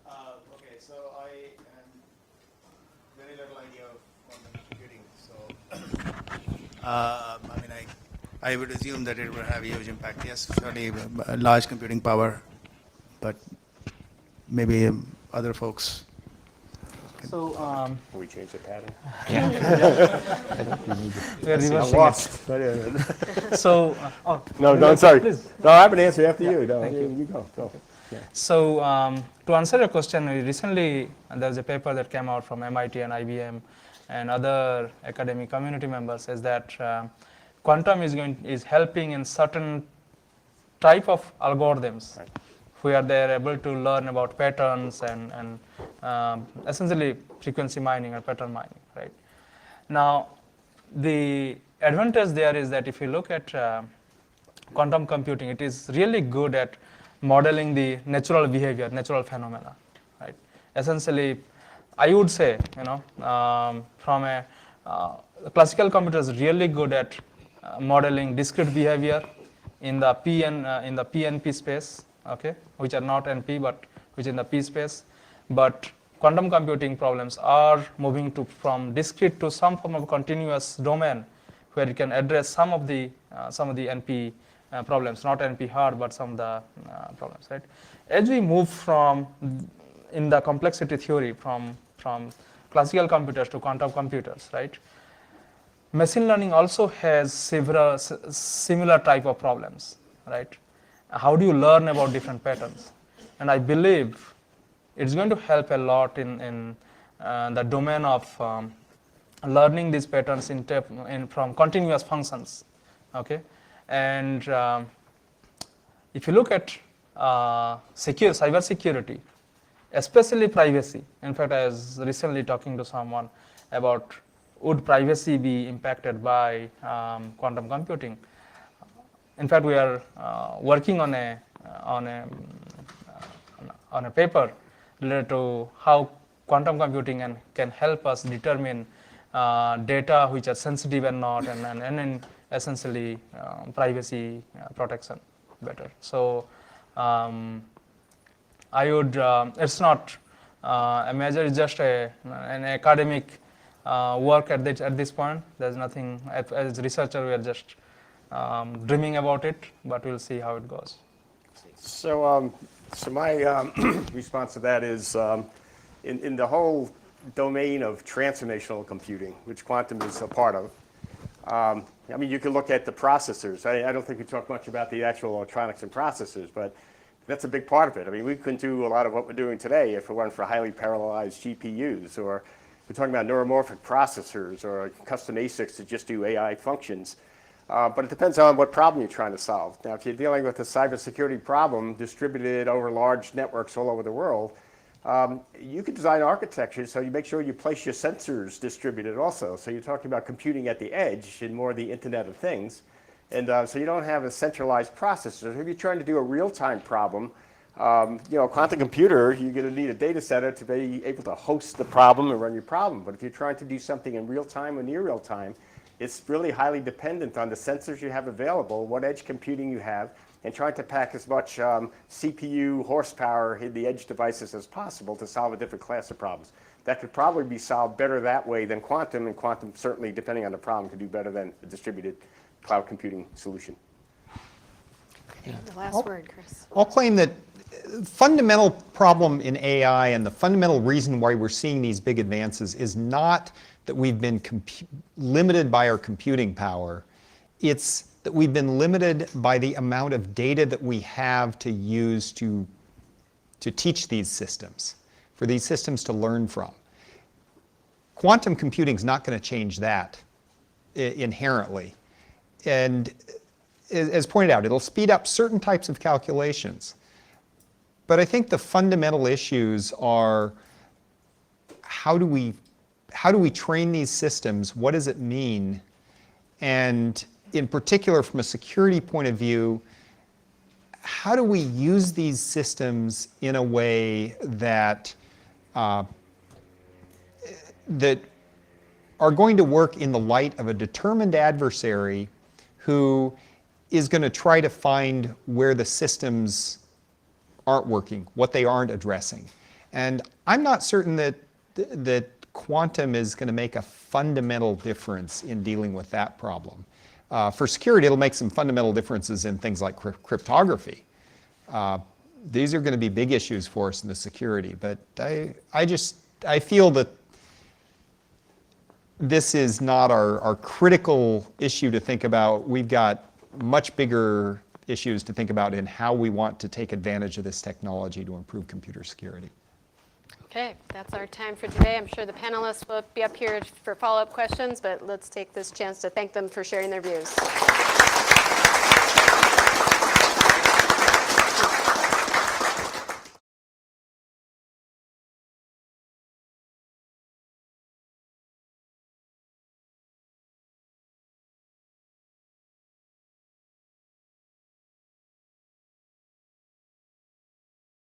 Okay, so I am very little idea of quantum computing, so I would assume that it will have a huge impact. Yes, certainly large computing power, but maybe other folks. So Can we change the pattern? we are reversing Lost. So No, sorry. Please. No, I have an answer after you. No, you go. Yeah. So to answer your question, recently there was a paper that came out from MIT and IBM, and other academic community members is that quantum is helping in certain type of algorithms where they are able to learn about patterns and essentially frequency mining or pattern mining, right? Now, the advantage there is that if you look at quantum computing, it is really good at modeling the natural behavior, natural phenomena, right? Essentially, I would say, from a classical computer is really good at modeling discrete behavior in the PNP space, okay, which are not NP, but which in the P space. But quantum computing problems are moving from discrete to some form of continuous domain, where it can address some of the NP problems, not NP hard, but some of the problems, right? As we move from in the complexity theory from classical computers to quantum computers, right? Machine learning also has several similar type of problems, right? How do you learn about different patterns? And I believe it's going to help a lot in the domain of learning these patterns from continuous functions, okay? And if you look at cyber security, especially privacy. In fact, I was recently talking to someone about would privacy be impacted by quantum computing. In fact, we are working on a paper related to how quantum computing can help us determine data which are sensitive and not, and essentially privacy protection better. So I would, it's not a measure, it's just an academic work at this point. There's nothing, as a researcher, we are just dreaming about it, but we'll see how it goes. So my response to that is, in the whole domain of transformational computing, which quantum is a part of, I mean, you can look at the processors. I don't think we talk much about the actual electronics and processors, but that's a big part of it. I mean, we couldn't do a lot of what we're doing today if it weren't for highly parallelized GPUs, or we're talking about neuromorphic processors or custom ASICs to just do AI functions. But it depends on what problem you're trying to solve. Now, if you're dealing with a cybersecurity problem distributed over large networks all over the world, you could design architecture so you make sure you place your sensors distributed also. So you're talking about computing at the edge and more the Internet of Things. And so you don't have a centralized processor. If you're trying to do a real-time problem, quantum computer, you're going to need a data center to be able to host the problem and run your problem. But if you're trying to do something in real time or near real time, it's really highly dependent on the sensors you have available, what edge computing you have, and trying to pack as much CPU horsepower in the edge devices as possible to solve a different class of problems. That could probably be solved better that way than quantum, and quantum certainly, depending on the problem, could do better than a distributed cloud computing solution. The last word, Chris. I'll claim that fundamental problem in AI and the fundamental reason why we're seeing these big advances is not that we've been limited by our computing power. It's that we've been limited by the amount of data that we have to use to teach these systems, for these systems to learn from. Quantum computing is not going to change that inherently. And as pointed out, it'll speed up certain types of calculations. But I think the fundamental issues are how do we train these systems? What does it mean? And in particular, from a security point of view, how do we use these systems in a way that that are going to work in the light of a determined adversary who is going to try to find where the systems aren't working, what they aren't addressing. And I'm not certain that quantum is going to make a fundamental difference in dealing with that problem. For security, it'll make some fundamental differences in things like cryptography. These are going to be big issues for us in the security, but I feel that this is not our critical issue to think about. We've got much bigger issues to think about in how we want to take advantage of this technology to improve computer security. Okay, that's our time for today. I'm sure the panelists will be up here for follow-up questions, but let's take this chance to thank them for sharing their views.